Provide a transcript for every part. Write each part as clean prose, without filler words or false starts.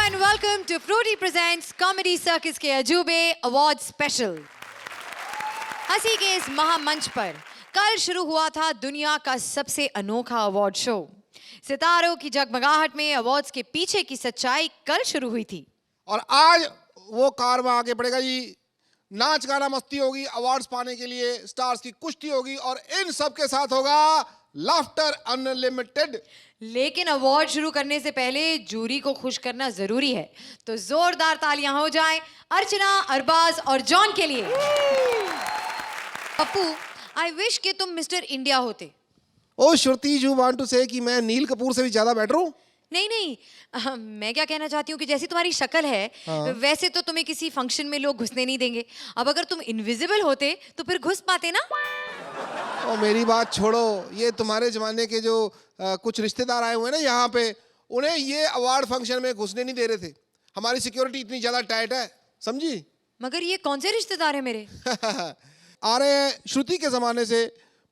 and welcome to Fruity Presents Comedy Circus के अजूबे award special. हंसी के इस महामंच पर कल शुरू हुआ था दुनिया का सबसे अनोखा अवार्ड शो। सितारों की जगमगाहट में अवार्ड्स के पीछे की सच्चाई कल शुरू हुई थी और आज वो कारवां आगे बढ़ेगा जी। नाच गाना मस्ती होगी, अवार्ड्स पाने के लिए स्टार्स की कुश्ती होगी और इन सब के साथ होगा लाफ्टर अनलिमिटेड। लेकिन अवार्ड शुरू करने से पहले जूरी को खुश करना जरूरी है, तो जोरदार तालियां हो जाएं अर्चना, अरबाज और जॉन के लिए। पप्पू, आई विश कि तुम मिस्टर इंडिया होते। ओ श्रुति, यू वांट टू से कि मैं नील कपूर से भी ज्यादा बेटर हूँ? नहीं नहीं, मैं क्या कहना चाहती हूँ कि जैसी तुम्हारी शक्ल है वैसे तो तुम्हें किसी फंक्शन में लोग घुसने नहीं देंगे। अब अगर तुम इनविजिबल होते तो फिर घुस पाते ना। ओ मेरी बात छोड़ो, ये तुम्हारे जमाने के जो कुछ रिश्तेदार आए हुए हैं ना यहाँ पे, उन्हें ये अवार्ड फंक्शन में घुसने नहीं दे रहे थे। हमारी सिक्योरिटी इतनी ज्यादा टाइट है, समझी? मगर ये कौन से रिश्तेदार है मेरे? आ रहे हैं श्रुति के जमाने से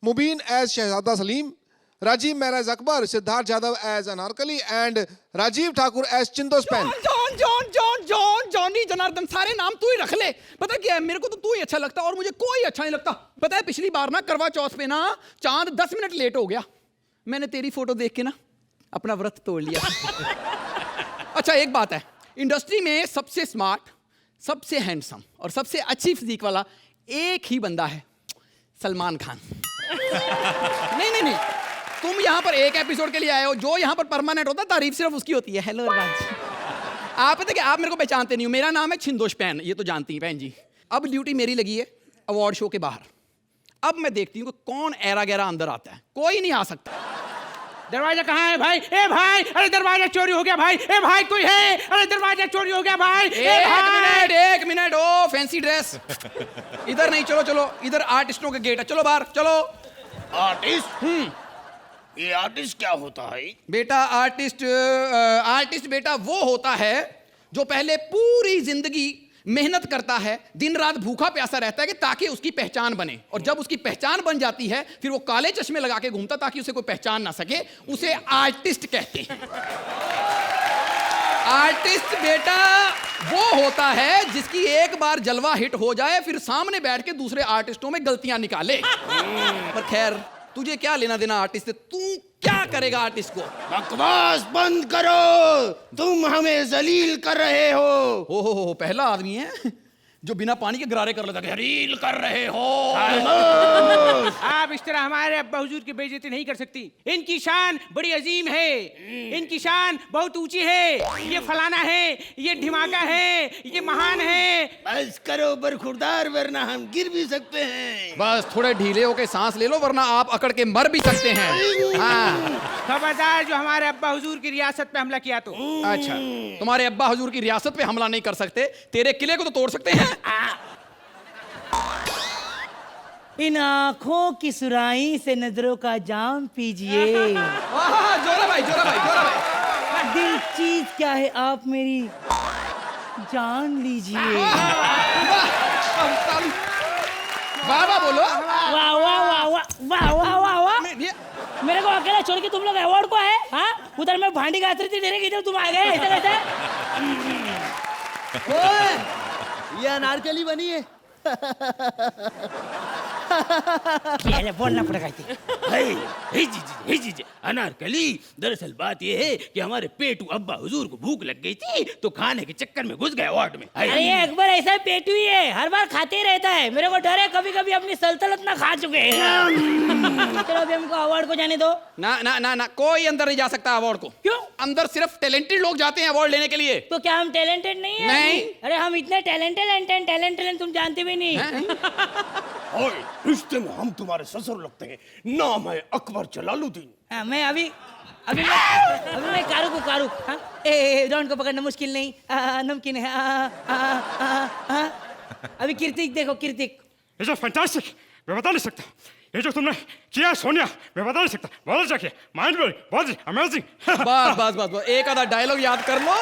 Mubeen as Shahzada Salim, Rajeev Maharaj Akbar, Siddharth Yadav as Anarkali and Rajeev Thakur as चिंदोस्पैन। John John John John Johnny Janardan, सारे नाम तू ही रख ले। पता क्या है, मेरे को तो तू ही अच्छा लगता और मुझे कोई अच्छा नहीं लगता। पता है पिछली बार ना करवा चौथ पे ना चांद 10 मिनट लेट हो गया, मैंने तेरी फोटो देख के ना अपना व्रत तोड़ लिया। अच्छा एक बात है, इंडस्ट्री में सबसे स्मार्ट, सबसे हैंडसम और सबसे अच्छी फिजिक वाला एक ही बंदा है, सलमान खान। नहीं नहीं नहीं, तुम यहाँ पर एक एपिसोड के लिए आए हो, जो यहाँ पर परमानेंट होता है तारीफ सिर्फ उसकी होती है। हेलो अरबाज, आप पता कि आप मेरे को पहचानते नहीं हो, मेरा नाम है छिंदोस्पैन, ये तो जानती हैं बहन जी। अब ड्यूटी मेरी लगी है अवार्ड शो के बाहर। अब मैं देखती हूँ कि कौन ऐरा गैरा अंदर आता है, कोई नहीं आ सकता। दरवाजा कहाँ है भाई? ए भाई, अरे दरवाजा चोरी हो गया भाई। ए भाई कोई है? अरे दरवाजा चोरी हो गया भाई। एक मिनट, ओ फैंसी ड्रेस इधर नहीं, चलो चलो इधर आर्टिस्टों के गेट है, चलो बाहर चलो। आर्टिस्ट? ये आर्टिस्ट क्या होता है बेटा? आर्टिस्ट बेटा वो होता है जो पहले पूरी जिंदगी मेहनत करता है, दिन रात भूखा प्यासा रहता है कि ताकि उसकी पहचान बने, और जब उसकी पहचान बन जाती है फिर वो काले चश्मे लगा के घूमता ताकि उसे कोई पहचान ना सके। उसे आर्टिस्ट कहते हैं। आर्टिस्ट बेटा वो होता है जिसकी एक बार जलवा हिट हो जाए फिर सामने बैठ के दूसरे आर्टिस्टों में गलतियां निकाले। पर खैर, तुझे क्या लेना देना आर्टिस्ट से? तू क्या करेगा आर्टिस्ट को? बकवास बंद करो, तुम हमें जलील कर रहे हो। हो पहला आदमी है जो बिना पानी के गरारे कर लेता है, जलील कर रहे हो। आप इस तरह हमारे अब्बा हुजूर की बेइज्जती नहीं कर सकती। इनकी शान बड़ी अजीम है, इनकी शान बहुत ऊंची है। ये फलाना है, ये ढिमाका है, ये महान है। बस करो बरखुरदार, वरना हम गिर भी सकते हैं। बस थोड़े ढीले होके सांस ले लो, वरना आप अकड़ के मर भी सकते हैं। हाँ। खबरदार जो हमारे अब्बा हुजूर की रियासत पे हमला किया तो। अच्छा, तुम्हारे अब्बा हुजूर की रियासत पे हमला नहीं कर सकते, तेरे किले को तो तोड़ सकते हैं। इन आँखों की सुराही से नजरों का जाम पीजिए। जोरा भाई, जोरा भाई, जोरा भाई। दिल चीज क्या है आप मेरी जान लीजिए। वाह वाह बोलो। वाह वाह वाह वाह वाह वाह वाह वाह। मेरे को अकेला छोड़ के तुम लोग अवार्ड को है? हाँ, उधर मैं भांडी घास रही थी, डायरेक्ट इधर तुम आ गए ऐसे कैसे? ये अनारकली बनी है। बोलना पड़ेगा। अनारकली, दरअसल बात ये है कि हमारे पेटू अब्बा हुजूर को भूख लग गई थी तो खाने के चक्कर में घुस गए वार्ड में। अरे ये अकबर ऐसा पेटू ही है, हर बार खाते ही रहता है। मेरे को डर है कभी कभी अपनी सल्तनत ना खा चुके हैं। चलो अभी हमको अवार्ड को जाने दो। ना ना ना ना, कोई अंदर नहीं जा सकता अवार्ड को। क्यों? अंदर सिर्फ टैलेंटेड लोग जाते हैं अवार्ड लेने के लिए। तो क्या हम टैलेंटेड नहीं है? नहीं। अरे हम इतने टैलेंटेड तुम जानते भी नहीं। ओए, रिश्ते में हम तुम्हारे ससुर लगते हैं। नाम है अकबर जलालुद्दीन। हाँ, मैं अभी मैं कारुक। हाँ? डॉन को पकड़ना मुश्किल नहीं, नमकीन है। अभी कीर्तिक देखो, कीर्तिक। ये जो फैंटास्टिक, मैं बता नहीं सकता। ये जो तुमने किया सोनिया, मैं बता नहीं सकता। बहुत अच्छा किया, माइंड ब्लोइंग, बहुत अमेजिंग। बस एक आधा डायलॉग याद कर लो,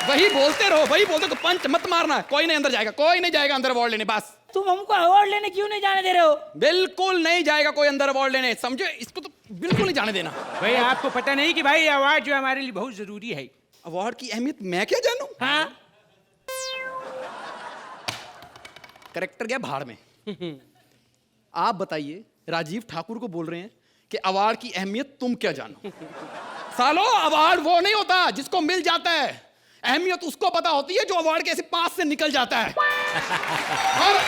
वही बोलते रहो, वही बोलते। तो पंच मत मारना, कोई नहीं अंदर जाएगा, कोई नहीं जाएगा अंदर अवार्ड लेने। बस तुम हमको अवार्ड लेने क्यों नहीं जाने दे रहे हो? बिल्कुल नहीं जाएगा कोई अंदर अवार्ड लेने, समझे? इसको तो बिल्कुल नहीं जाने देना। भाई आपको पता नहीं कि भाई अवार्ड जो हमारे लिए बहुत जरूरी है। अवार्ड की अहमियत मैं क्या जानूं? हाँ करेक्टर गया भाड़ में। आप बताइए, राजीव ठाकुर को बोल रहे हैं कि अवार्ड की अहमियत तुम क्या जानो? सालो, अवार्ड वो नहीं होता जिसको मिल जाता है, अहमियत उसको पता होती है जो अवार्ड के ऐसे पास से निकल जाता है। और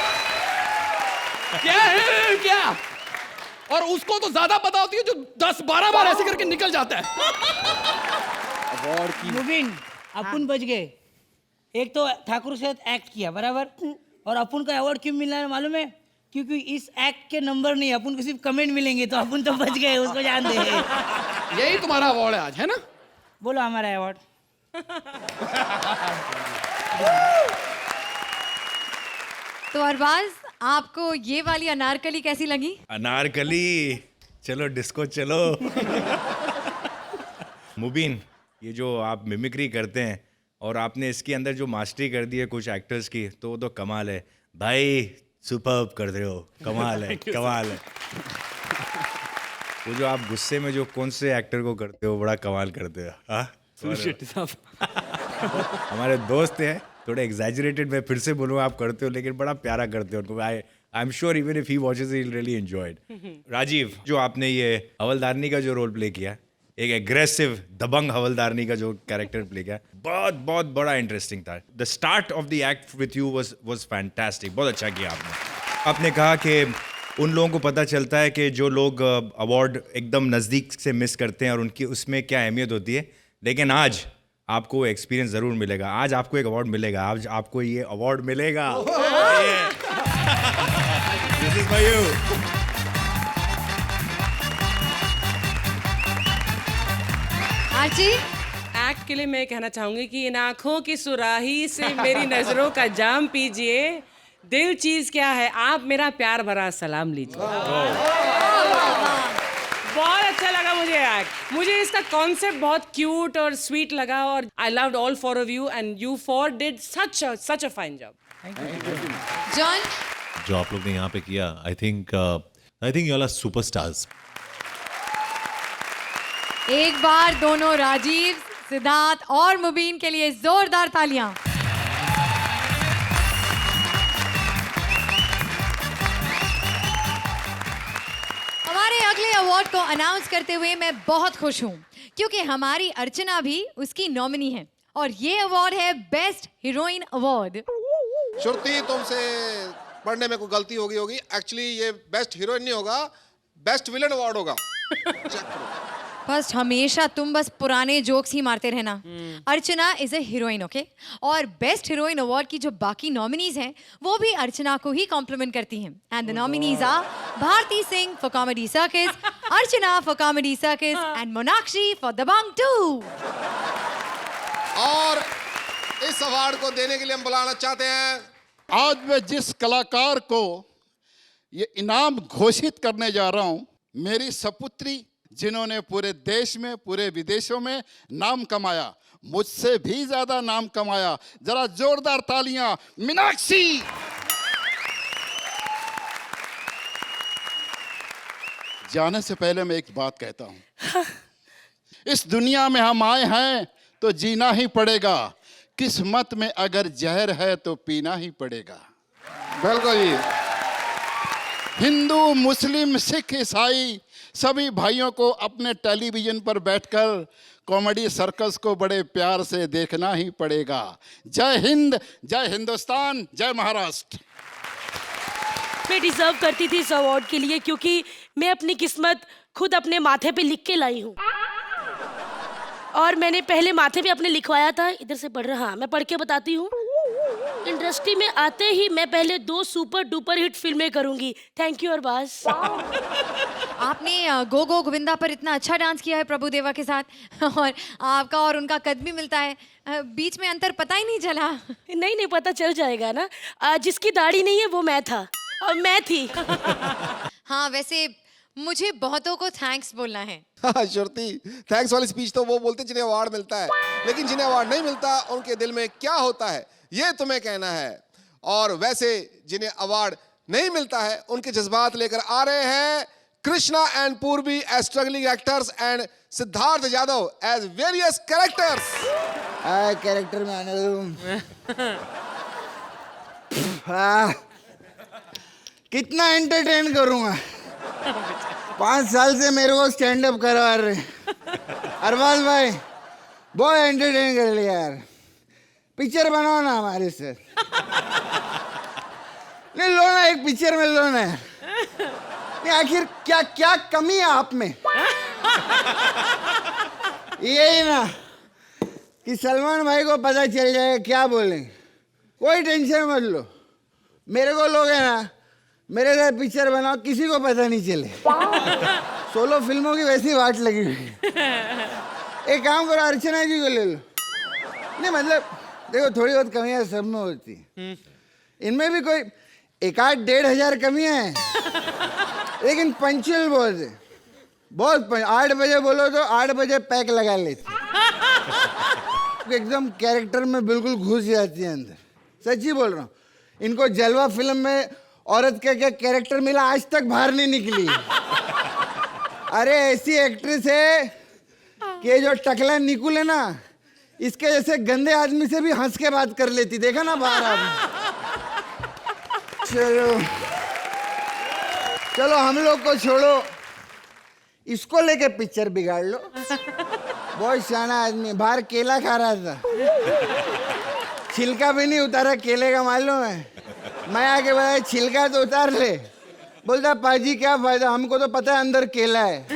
क्या है क्या? और उसको तो ज्यादा पता होती है जो 10-12 बार ऐसे करके निकल जाता है। अवार्ड की मुबीन, अपन बच गए। एक तो ठाकुर से एक्ट किया बराबर, और अपन का अवार्ड क्यों मिलना है मालूम है? क्योंकि इस एक्ट के नंबर नहीं, अपन को सिर्फ कमेंट मिलेंगे, तो अपन तो बच गए, उसको जान दे। यही तुम्हारा अवार्ड है आज, है ना? बोलो हमारा अवार्ड। तो अरबाज, आपको ये वाली अनारकली कैसी लगी? अनारकली, चलो डिस्को चलो। मुबीन, ये जो आप मिमिक्री करते हैं और आपने इसके अंदर जो मास्टरी कर दी है कुछ एक्टर्स की, तो वो तो कमाल है भाई, सुपर्ब कर रहे हो, कमाल है कमाल है। वो जो आप गुस्से में जो कौन से एक्टर को करते हो, बड़ा कमाल करते हो। हाँ, हमारे दोस्त हैं, थोड़े एग्जैजरेटेड, मैं फिर से बोलूँ आप करते हो, लेकिन बड़ा प्यारा करते हो उनको। I am sure even if he watches he will really enjoy it. Rajiv, जो आपने ये हवलदारनी का जो रोल प्ले किया, एक एग्रेसिव दबंग हवलदारनी का जो कैरेक्टर प्ले किया, बहुत बहुत बड़ा इंटरेस्टिंग था। The start of the act with you was fantastic, बहुत अच्छा किया आपने। आपने कहा कि उन लोगों को पता चलता है कि जो लोग अवार्ड एकदम नज़दीक से मिस करते हैं और उनकी उसमें क्या अहमियत होती है, लेकिन आज आपको एक्सपीरियंस ज़रूर मिलेगा। आज आपको एक अवार्ड मिलेगा, आज आपको ये अवार्ड मिलेगा। This is for you. आरची, एक्ट के लिए मैं कहना चाहूंगी कि इन आंखों की सुराही से मेरी नजरों का जाम पीजिए, दिल चीज क्या है, आप मेरा प्यार भरा सलाम लीजिए। बहुत अच्छा लगा मुझे एक्ट, मुझे इसका कॉन्सेप्ट बहुत क्यूट और स्वीट लगा, और I loved all four of you and you four did such a fine job. John, जो आप लोग ने यहाँ पे किया, I think you all are superstars. एक बार दोनों राजीव, सिद्धार्थ और मुबीन के लिए जोरदार तालियां। हमारे अगले अवार्ड को अनाउंस करते हुए मैं बहुत खुश हूं, क्योंकि हमारी अर्चना भी उसकी नॉमिनी है, और ये अवार्ड है बेस्ट हीरोइन अवार्ड। श्रुति, तुमसे पढ़ने में कोई गलती हो गई होगी। एक्चुअली ये बेस्ट हीरोइन नहीं होगा, बेस्ट विलन अवार्ड होगा। चेक करो। फर्स्ट, हमेशा तुम बस पुराने जोक्स ही मारते रहना। अर्चना इज ए हीरोइन, ओके? और बेस्ट हीरोइन अवार्ड की जो बाकी नॉमिनीज हैं, वो भी अर्चना को ही कॉम्प्लीमेंट करती हैं। And the nominees are Bharti Singh for comedy circus, Archana for comedy circus, and Monakshi for Dabangg 2। और इस अवार्ड को देने के लिए हम बुलाना चाहते हैं, आज मैं जिस कलाकार को ये इनाम घोषित करने जा रहा हूं, मेरी सपुत्री, जिन्होंने पूरे देश में, पूरे विदेशों में नाम कमाया, मुझसे भी ज्यादा नाम कमाया। जरा जोरदार तालियां मीनाक्षी। जाने से पहले मैं एक बात कहता हूं, इस दुनिया में हम आए हैं तो जीना ही पड़ेगा, किस्मत में अगर जहर है तो पीना ही पड़ेगा। बिल्कुल जी। हिंदू, मुस्लिम, सिख, ईसाई सभी भाइयों को अपने टेलीविजन पर बैठकर कॉमेडी सर्कस को बड़े प्यार से देखना ही पड़ेगा। जय हिंद, जय हिंदुस्तान, जय महाराष्ट्र। मैं डिजर्व करती थी इस अवार्ड के लिए, क्योंकि मैं अपनी किस्मत खुद अपने माथे पे लिख के लाई हूँ, और मैंने पहले माथे पे अपने लिखवाया था। इधर से पढ़ रहा, मैं पढ़ के बताती हूँ। इंडस्ट्री में आते ही मैं पहले 2 सुपर डुपर हिट फिल्में करूंगी। Thank you Arbaaz. आपने गो गो गोविंदा पर इतना अच्छा डांस किया है प्रभु देवा के साथ, और आपका और उनका कद भी मिलता है, बीच में अंतर पता ही नहीं चला। नहीं पता चल जाएगा ना, जिसकी दाढ़ी नहीं है वो मैं था और मैं थी। हाँ, वैसे मुझे बहुतों को थैंक्स बोलना है। हाँ श्रुति, थैंक्स वाली स्पीच तो वो बोलते जिन्हें अवार्ड मिलता है, लेकिन जिन्हें अवार्ड नहीं मिलता उनके दिल में क्या होता है ये तुम्हें कहना है। और वैसे जिन्हें अवार्ड नहीं मिलता है उनके जज्बात लेकर आ रहे हैं Krishna and Purvi as struggling actors and Siddharth Yadav as various characters. Character में आने दो। कितना एंटरटेन करूंगा? 5 साल से मेरे को स्टैंड अप करवा रहे। अरबाज भाई बहुत एंटरटेन कर लिया यार, पिक्चर बनाओ ना हमारे से। नहीं लो ना, एक पिक्चर में लो ना। नहीं आखिर क्या क्या कमी है आप में? यही ना कि सलमान भाई को पता चल जाए क्या बोलेंगे। कोई टेंशन मत लो, मेरे को लोगे ना, मेरे साथ पिक्चर बनाओ, किसी को पता नहीं चले। सोलो फिल्मों की वैसी वाट लगी हुई। एक काम करो, अर्चना जी को ले लो। नहीं मतलब देखो थोड़ी बहुत कमियां सब में होती, इनमें भी कोई 1,000-1,500 कमियां हैं, लेकिन पंचुअल बहुत है। बहुत 8 बजे बोलो तो 8 बजे पैक लगा लेती, एकदम कैरेक्टर में बिल्कुल घुस जाती है अंदर। सच्ची बोल रहा हूँ, इनको जलवा फिल्म में औरत का क्या कैरेक्टर मिला आज तक बाहर नहीं निकली। अरे ऐसी एक्ट्रेस है कि ये जो टकला निकुल है ना, इसके जैसे गंदे आदमी से भी हंस के बात कर लेती, देखा ना बाहर आप। चलो चलो हम लोग को छोड़ो, इसको लेके पिक्चर बिगाड़ लो। बहुत शाना आदमी, बाहर केला खा रहा था, छिलका भी नहीं उतारा केले का, मालूम है? मैं आके बताया छिलका तो उतार ले, बोलता पाजी क्या फायदा, हमको तो पता है अंदर केला है।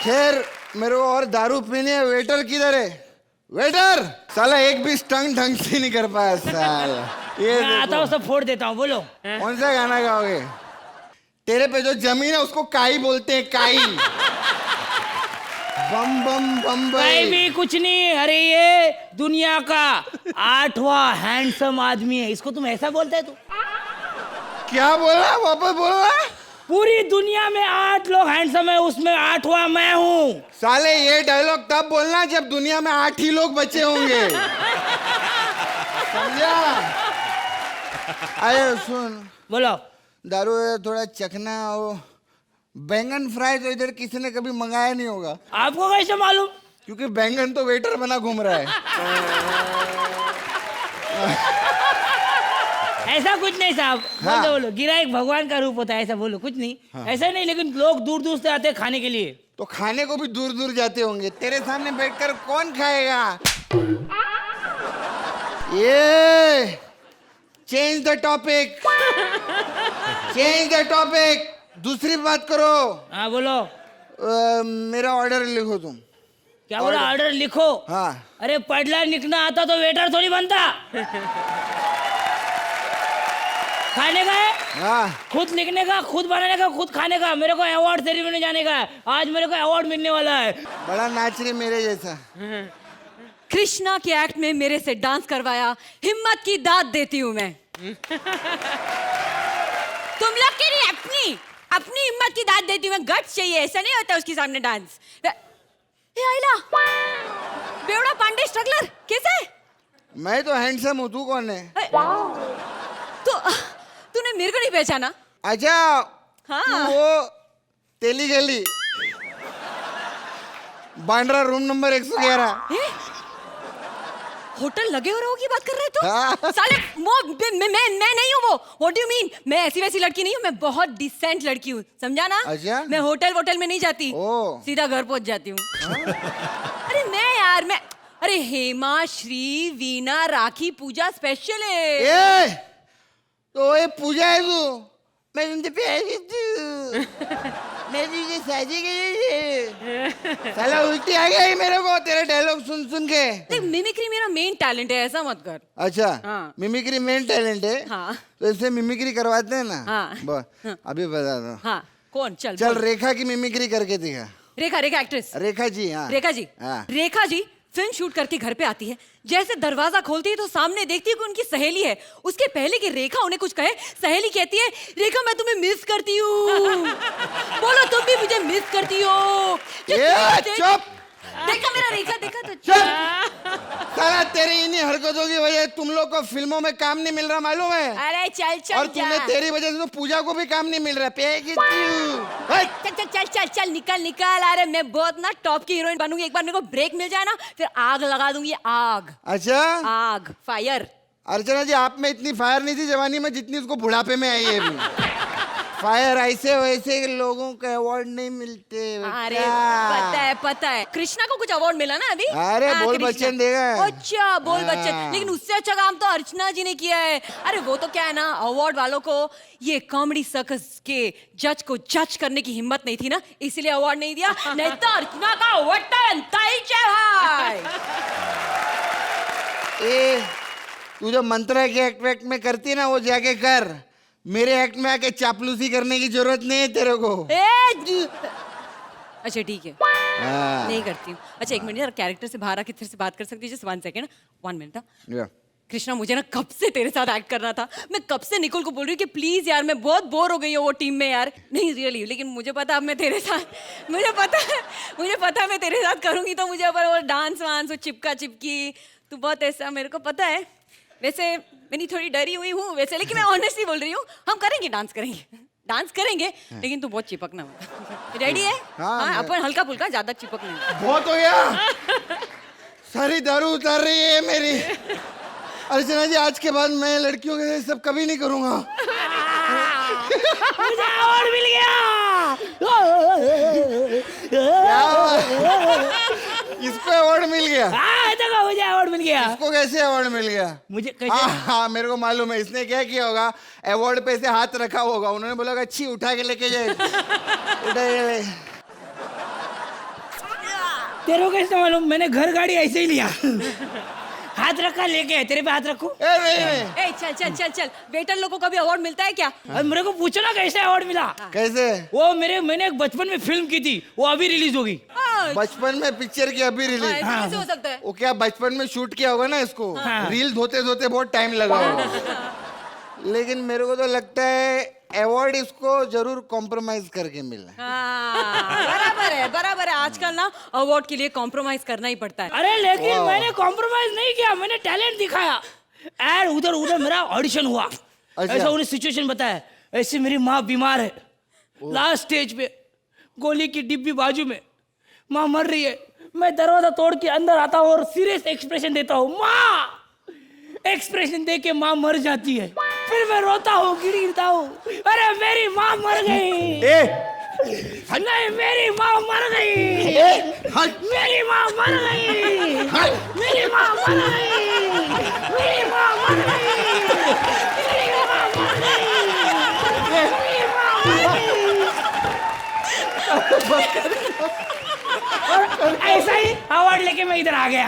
खैर मेरे को और दारू पीनी है। वेटर किधर है? वेटर साला एक भी स्टंट ढंग से नहीं कर पाया साला। ये मैं आता हूँ, सब फोड़ देता हूँ। बोलो कौन सा गाना गाओगे? तेरे पे जो जमीन है उसको काई बोलते हैं, काई। बम बम बम्बई भी कुछ नहीं। अरे ये दुनिया का 8वां हैंडसम आदमी है, इसको तुम ऐसा बोलते है? तू क्या बोला? वापस बोलना। पूरी दुनिया में 8 लोग हैंडसम है, उसमें 8वां मैं हूँ। साले ये डायलॉग तब बोलना जब दुनिया में 8 ही लोग बचे होंगे। समझा? अरे सुन, बोलो। दारू थोड़ा चखना हो, बैंगन फ्राई तो इधर किसी ने कभी मंगाया नहीं होगा। आपको कैसे मालूम? क्योंकि बैंगन तो वेटर बना घूम रहा है। ऐसा कुछ नहीं साहब। हाँ। बोलो गिराइक भगवान का रूप होता है, ऐसा बोलो। कुछ नहीं। हाँ। ऐसा नहीं, लेकिन लोग दूर दूर से आते हैं खाने के लिए। तो खाने को भी दूर दूर जाते होंगे, तेरे सामने बैठकर कौन खाएगा? ये change the topic, change the topic. दूसरी बात करो। हाँ बोलो। मेरा ऑर्डर लिखो तुम। क्या बोला? ऑर्डर लिखो? हाँ। अरे पढ़ना लिखना आता तो वेटर थोड़ी बनता। खाने का है? हाँ। खुद लिखने का, खुद बनाने का, खुद खाने का। मेरे को अवार्ड सेरेमनी जाने का है, आज मेरे को अवार्ड मिलने वाला है। बड़ा नाच रही मेरे जैसा। कृष्णा के एक्ट में मेरे से डांस करवाया, हिम्मत की दाद देती हूँ मैं। तुम लोग के लिए अपनी हिम्मत की दाद देती हूँ मैं। गट्स चाहिए, ऐसा नहीं होता उसके सामने डांस। आइला बेवड़ा पांडे स्ट्रगलर कैसे? मैं तो हैंडसम हूँ, तू कौन है? तूने मेरे को नहीं पहचाना? अच्छा। हाँ। वो तेली गली बांद्रा रूम नंबर 111 होटल लगे हो रहो की बात कर रहे तू? हाँ। साले मैं नहीं हूँ वो। What do you mean? मैं ऐसी वैसी लड़की नहीं हूँ, मैं बहुत डिसेंट लड़की हूँ, समझा ना? अच्छा? मैं होटल में नहीं जाती, सीधा घर पहुंच जाती हूँ। अरे मैं अरे हेमा, श्री, वीना, राखी, पूजा स्पेशल है। तो ये पूजा है तू? मैं तुमसे प्यारी तू, मैं तुझे शादी के साला उल्टी आ गई मेरे को तेरे डायलॉग सुन के। देख मिमिक्री मेरा मेन टैलेंट है, ऐसा मत कर। अच्छा। हाँ। मिमिक्री मेन टैलेंट है। हाँ। तो इससे मिमिक्री करवाते हैं ना। हाँ। अभी बता दो। हाँ कौन? चल चल रेखा की मिमिक्री करके दिखा। रेखा एक्ट्रेस? रेखा जी। हाँ रेखा जी। हाँ। रेखा जी फिल्म शूट करके घर पे आती है, जैसे दरवाजा खोलती है तो सामने देखती है कि उनकी सहेली है। उसके पहले कि रेखा उन्हें कुछ कहे, सहेली कहती है रेखा मैं तुम्हें मिस करती हूँ। बोलो तुम भी मुझे मिस करती हो? चुप। देखा मेरा रेखा, देखा तो साला तेरी इन्हीं हरकतों की वजह तुम लोग को फिल्मों में काम नहीं मिल रहा, मालूम है? अरे चल चल और तुमने तेरी वजह से तो पूजा को भी काम नहीं मिल रहा। चल चल चल चल चल निकल निकल। अरे मैं बहुत ना टॉप की हीरोइन बनूंगी, एक बार मेरे को ब्रेक मिल जाए ना फिर आग लगा दूंगी, आग। अच्छा, आग, फायर। अर्चना जी आप में इतनी फायर नहीं थी जवानी में जितनी उसको बुढ़ापे में आई है अभी। फायर ऐसे वैसे लोगों को अवार्ड नहीं मिलते। अरे पता है कृष्णा को कुछ अवार्ड मिला ना अभी। अरे बोल बच्चन देगा। अच्छा बोल बच्चन, लेकिन उससे अच्छा काम तो अर्चना जी ने किया है। अरे वो तो क्या है ना, अवार्ड वालों को ये कॉमेडी सर्कस के जज को जज करने की हिम्मत नहीं थी ना, इसीलिए अवार्ड नहीं दिया। नहीं तो अर्चना का अवार्ड बनता ही भाई। ए तू जो मंत्रा के एक्ट में करती है ना वो जाके कर, मेरे एक्ट में आके चापलूसी करने की जरूरत नहीं है तेरे को। अच्छा ठीक है, नहीं करती हूँ। अच्छा एक मिनट यार, कैरेक्टर से बाहर आके तेरे से बात कर सकती है? Just 1 second, 1 minute. कृष्णा मुझे ना कब से तेरे साथ एक्ट करना था, मैं कब से निकोल को बोल रही हूँ कि प्लीज यार मैं बहुत बोर हो गई हूँ वो टीम में यार। नहीं रियली, लेकिन मुझे पता अब मैं तेरे साथ, मुझे पता है मैं तेरे साथ करूँगी तो मुझे अब वो डांस वांस वो चिपका चिपकी तू बहुत ऐसा, मेरे को पता है। वैसे मैंने थोड़ी डरी हुई हूँ वैसे, लेकिन मैं ऑनेस्टली बोल रही हूँ, हम करेंगे डांस करेंगे लेकिन तू बहुत चिपकना मत। रेडी है? हाँ अपन हल्का फुल्का, ज्यादा चिपक नहीं। बहुत हो गया, सारी दारू उतार रही है मेरी। अर्चना जी आज के बाद मैं लड़कियों के सब कभी नहीं करूंगा। मुझे अवार्ड मिल गया। इसको अवार्ड मिल गया? देखो मुझे अवार्ड मिल गया। इसको कैसे अवार्ड मिल गया? मुझे कैसे? हाँ मेरे को मालूम है। इसने क्या किया होगा, अवार्ड पे से हाथ रखा होगा, उन्होंने बोला अच्छी उठा के लेके जाए। तेरे को कैसे मालूम? मैंने घर गाड़ी ऐसे ही लिया। हाथ रखा लेके, तेरे पे हाथ रखू? ए चल चल चल चल, वेटर लोगों को भी अवार्ड मिलता है क्या? और मेरे को पूछो ना कैसे अवार्ड मिला। कैसे? वो मैंने एक बचपन में फिल्म की थी, वो अभी रिलीज होगी। बचपन में पिक्चर की अभी रिलीज? कैसे हो सकता है? वो क्या बचपन में शूट किया होगा ना इसको, रील धोते धोते बहुत टाइम लगा होगा। लेकिन मेरे को तो लगता है अवार्ड इसको जरूर कॉम्प्रोमाइज करके मिला। बराबर है। आजकल ना अवार्ड के लिए कॉम्प्रोमाइज करना ही पड़ता है। अरे लेकिन मैंने कॉम्प्रोमाइज नहीं किया, मैंने टैलेंट दिखाया। यार उधर मेरा ऑडिशन हुआ। ऐसा उन्हें सिचुएशन बताया, ऐसे मेरी माँ बीमार है, लास्ट स्टेज पे, गोली की डिब्बी बाजू में, माँ मर रही है। मैं दरवाजा तोड़ के अंदर आता हूँ और सीरियस एक्सप्रेशन देता हूँ, माँ। एक्सप्रेशन दे के माँ मर जाती है, फिर मैं रोता हूँ, गिरता हूँ, अरे मेरी माँ मर गई। नहीं मेरी माँ मर गई, मेरी माँ मर गई, मेरी माँ मर गई, मेरी माँ मर गई, मेरी माँ मर गई, मेरी माँ मर गई। और ऐसा ही अवार्ड लेके मैं इधर आ गया।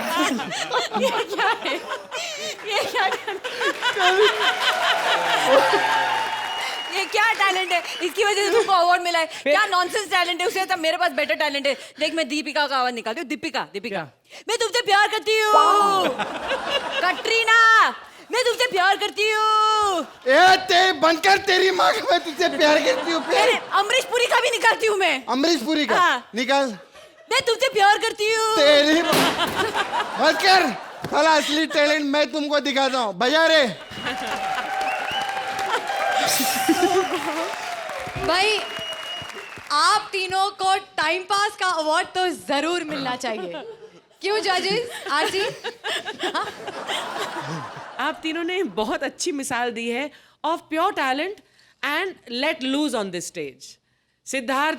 ये क्या है? ये क्या टैलेंट है? इसकी वजह से तुमको अवार्ड मिला है? क्या नॉनसेंस टैलेंट है? उससे तो मेरे पास बेटर टैलेंट है। देख मैं दीपिका का आवाज निकालती हूँ। दीपिका मैं तुमसे प्यार करती हूँ। कटरीना मैं तुमसे प्यार करती हूँ। ते बनकर तेरी माँ का मैं तुझसे प्यार करती हूँ। अमरीश पुरी का भी निकालती हूँ मैं। अमरीश पुरी का? हाँ। निकाल। मैं तुमसे प्यार करती हूँ। तेरी बस कर, साला असली टैलेंट मैं तुमको दिखाता हूँ। बजा रे। भाई आप तीनों को टाइम पास का अवार्ड तो जरूर मिलना चाहिए। क्यों जजेस? आरती आप तीनों ने बहुत अच्छी मिसाल दी है of pure talent and let lose on this stage. Siddharth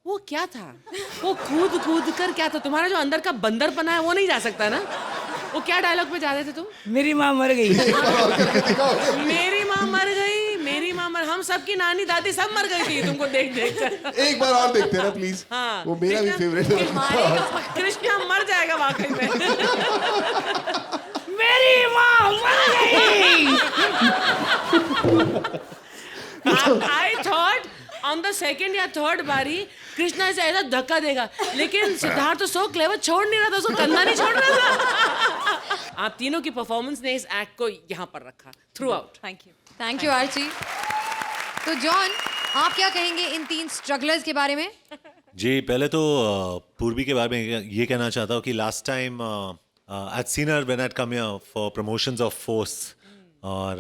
वो क्या था? वो कूद कर क्या था? तुम्हारा जो अंदर का बंदरपना है वो नहीं जा सकता ना। वो क्या डायलॉग पे जा रहे थे तुम? मेरी माँ मर गई। मेरी माँ मर गई, मेरी माँ मर, हम सबकी नानी दादी सब मर गई थी तुमको देख कर। एक बार और देखते हैं ना प्लीज। हाँ, वो मेरा भी फेवरेट है। कृष्णा मर जाएगा वाकई में। मेरी माँ मर गई। I thought on the second या थर्ड बारी कृष्णा इसे ऐसा धक्का देगा, लेकिन सिद्धार्थ तो सो क्लेवर, छोड़ नहीं रहा था, उसको कंधा नहीं छोड़ रहा था। आप तीनों की परफॉर्मेंस ने इस एक्ट को यहाँ पर रखा थ्रू आउट। थैंक यू आरती। तो जॉन आप क्या कहेंगे इन 3 स्ट्रगलर्स के बारे में? जी पहले तो पूर्वी के बारे में ये कहना चाहता हूँ कि last time I seen her when I come here for promotions of force और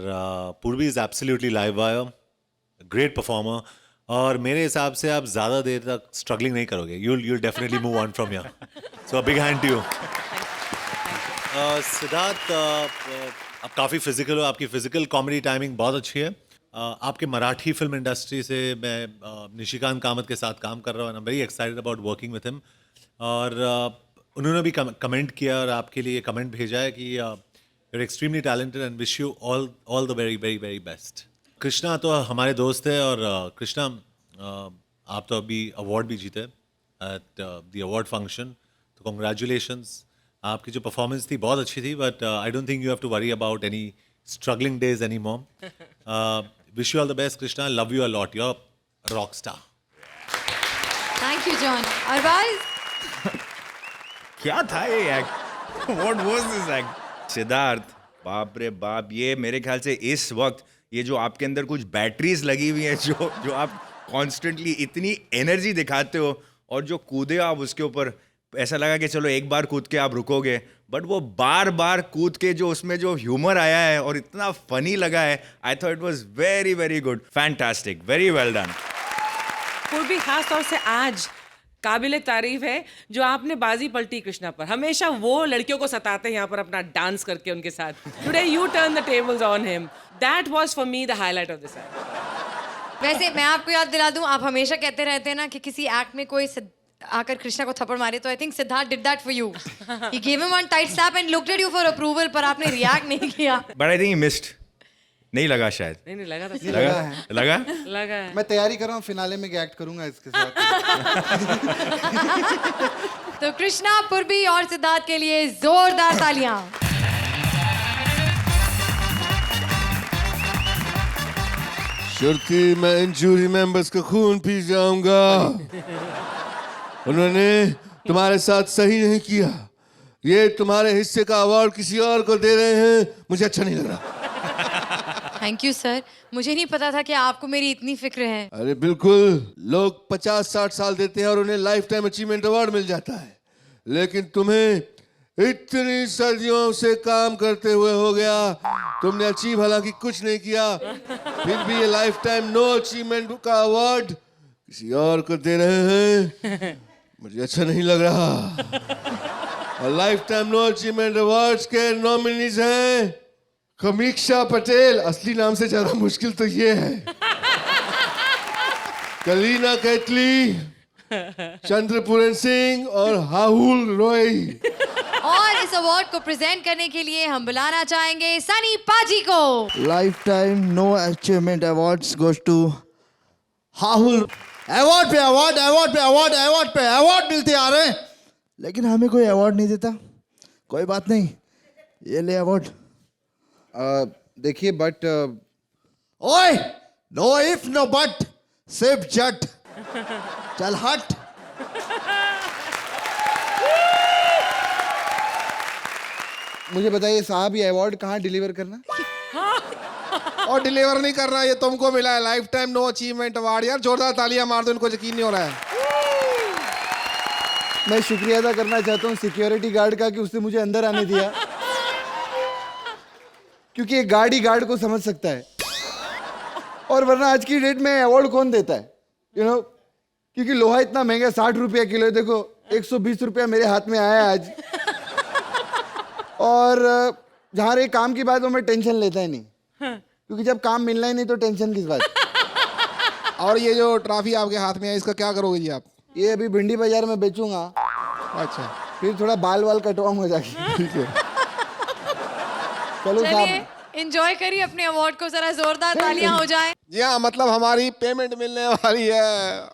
पूर्वी is absolutely live wire, great performer और मेरे हिसाब से आप ज़्यादा देर तक स्ट्रगलिंग नहीं करोगे. you'll definitely move on from here. So a big hand to you. Siddharth आप काफ़ी फिजिकल हो, आपकी फिजिकल कॉमेडी टाइमिंग बहुत अच्छी है. आपके मराठी फिल्म इंडस्ट्री से मैं निशिकांत कामत के साथ काम कर रहा हूँ. I am very excited about working with him. और उन्होंने भी कमेंट किया और आपके लिए कमेंट भेजा है कि you are extremely talented and wish you all the very very very best. Krishna तो हमारे दोस्त है और कृष्णा आप तो अभी अवार्ड भी जीते एट द अवार्ड फंक्शन, तो कॉन्ग्रेचुलेशंस. आपकी जो परफॉर्मेंस थी बहुत अच्छी थी, but I don't think you have to worry about any struggling days anymore. Wish you all the best, Krishna. Love you a lot. You're a rock star. Thank you, John. Arvaz? क्या था ये act? What was this act? Siddharth, बाप रे बाप, ये मेरे ख्याल से इस वक्त ये जो आपके अंदर कुछ बैटरीज लगी हुई हैं जो आप कॉन्स्टेंटली इतनी एनर्जी दिखाते हो और जो कूदे आप उसके ऊपर, ऐसा लगा कि चलो एक बार कूद के आप रुकोगे, बट वो बार बार कूद के जो उसमें जो ह्यूमर आया है और इतना फनी लगा है, I thought it was very very good. Fantastic, very well done. पूर्वी खास तौर से आज काबिले तारीफ है जो आपने बाजी पलटी कृष्णा पर. हमेशा वो लड़कियों को सताते हैं यहाँ पर अपना डांस करके उनके साथ. Today U turn the tables on him. That was for me the highlight of this act. वैसे मैं आपको याद दिला दूं, आप हमेशा कहते रहते हैं ना कि किसी एक्ट में कोई आकर कृष्णा को थप्पड़ मारे, तो I think Siddharth did that for you. He give him one tight slap and looked at you for approval, पर आपने रिएक्ट नहीं किया. But I think he missed. नहीं लगा शायद. नहीं लगा था. लगा है. मैं तैयारी कर रहा हूँ, फिनाले में एक्ट करूंगा इसके साथ. तो कृष्णा, पूर्वी और सिद्धार्थ के लिए जोरदार तालियां. शर्ती मैं इन जूरी मेंबर्स का खून पी जाऊंगा. उन्होंने तुम्हारे साथ सही नहीं किया. ये तुम्हारे हिस्से का अवार्ड किसी और को दे रहे हैं, मुझे अच्छा नहीं लग रहा. Thank you sir. मुझे नहीं पता था कि आपको मेरी इतनी फिक्र है. अरे बिल्कुल, लोग 50-60 साल देते हैं और उन्हें लाइफ टाइम अचीवमेंट अवार्ड मिल जाता है, लेकिन तुम्हें इतनी सदियों से काम करते हुए हो गया, तुमने अचीव हालांकि कुछ नहीं किया, फिर भी ये लाइफ टाइम नो अचीवमेंट का अवार्ड किसी और को दे रहे हैं, मुझे अच्छा नहीं लग रहा. और life time no achievement awards के नॉमिनीज हैं कमीक्षा पटेल, असली नाम से ज्यादा मुश्किल तो ये है, कलीना कैटली, चंद्रपूरन सिंह और हाहुल रॉय. और इस अवार्ड को प्रेजेंट करने के लिए हम बुलाना चाहेंगे सनी पाजी को. Lifetime no achievement awards goes to हाहुल. अवार्ड पे अवार्ड, अवार्ड पे अवार्ड, अवार्ड पे अवार्ड मिलते आ रहे हैं, लेकिन हमें कोई अवार्ड नहीं देता. कोई बात नहीं, ये ले अवार्ड. देखिए बट ओए, नो इफ नो बट, सिर्फ जट. चल हट. मुझे बताइए साहब, ये अवार्ड कहाँ डिलीवर करना? और डिलीवर नहीं कर रहा, ये तुमको मिला है life time no achievement award. यार जोरदार तालियां मार दो, इनको यकीन नहीं हो रहा है. मैं शुक्रिया अदा करना चाहता हूँ सिक्योरिटी गार्ड का कि उसने मुझे अंदर आने दिया, क्योंकि एक गार्ड ही गार्ड को समझ सकता है, और वरना आज की डेट में अवार्ड कौन देता है, यू नो, क्योंकि लोहा इतना महंगा, 60 रुपया किलो. देखो 120 रुपया मेरे हाथ में आया आज. और जहाँ रही काम की बात, वो मैं टेंशन लेता ही नहीं, क्योंकि जब काम मिलना ही नहीं तो टेंशन किस बात. और ये जो ट्रॉफी आपके हाथ में है, इसका क्या करोगे जी आप? ये अभी भिंडी बाजार में बेचूंगा. अच्छा, फिर थोड़ा बाल वाल कटवाऊंगा जाके. ठीक है. चलो चलिए साहब, एंजॉय करिए अपने अवार्ड को. जरा जोरदार तालियां हो जाए. जी हाँ, मतलब हमारी पेमेंट मिलने वाली है.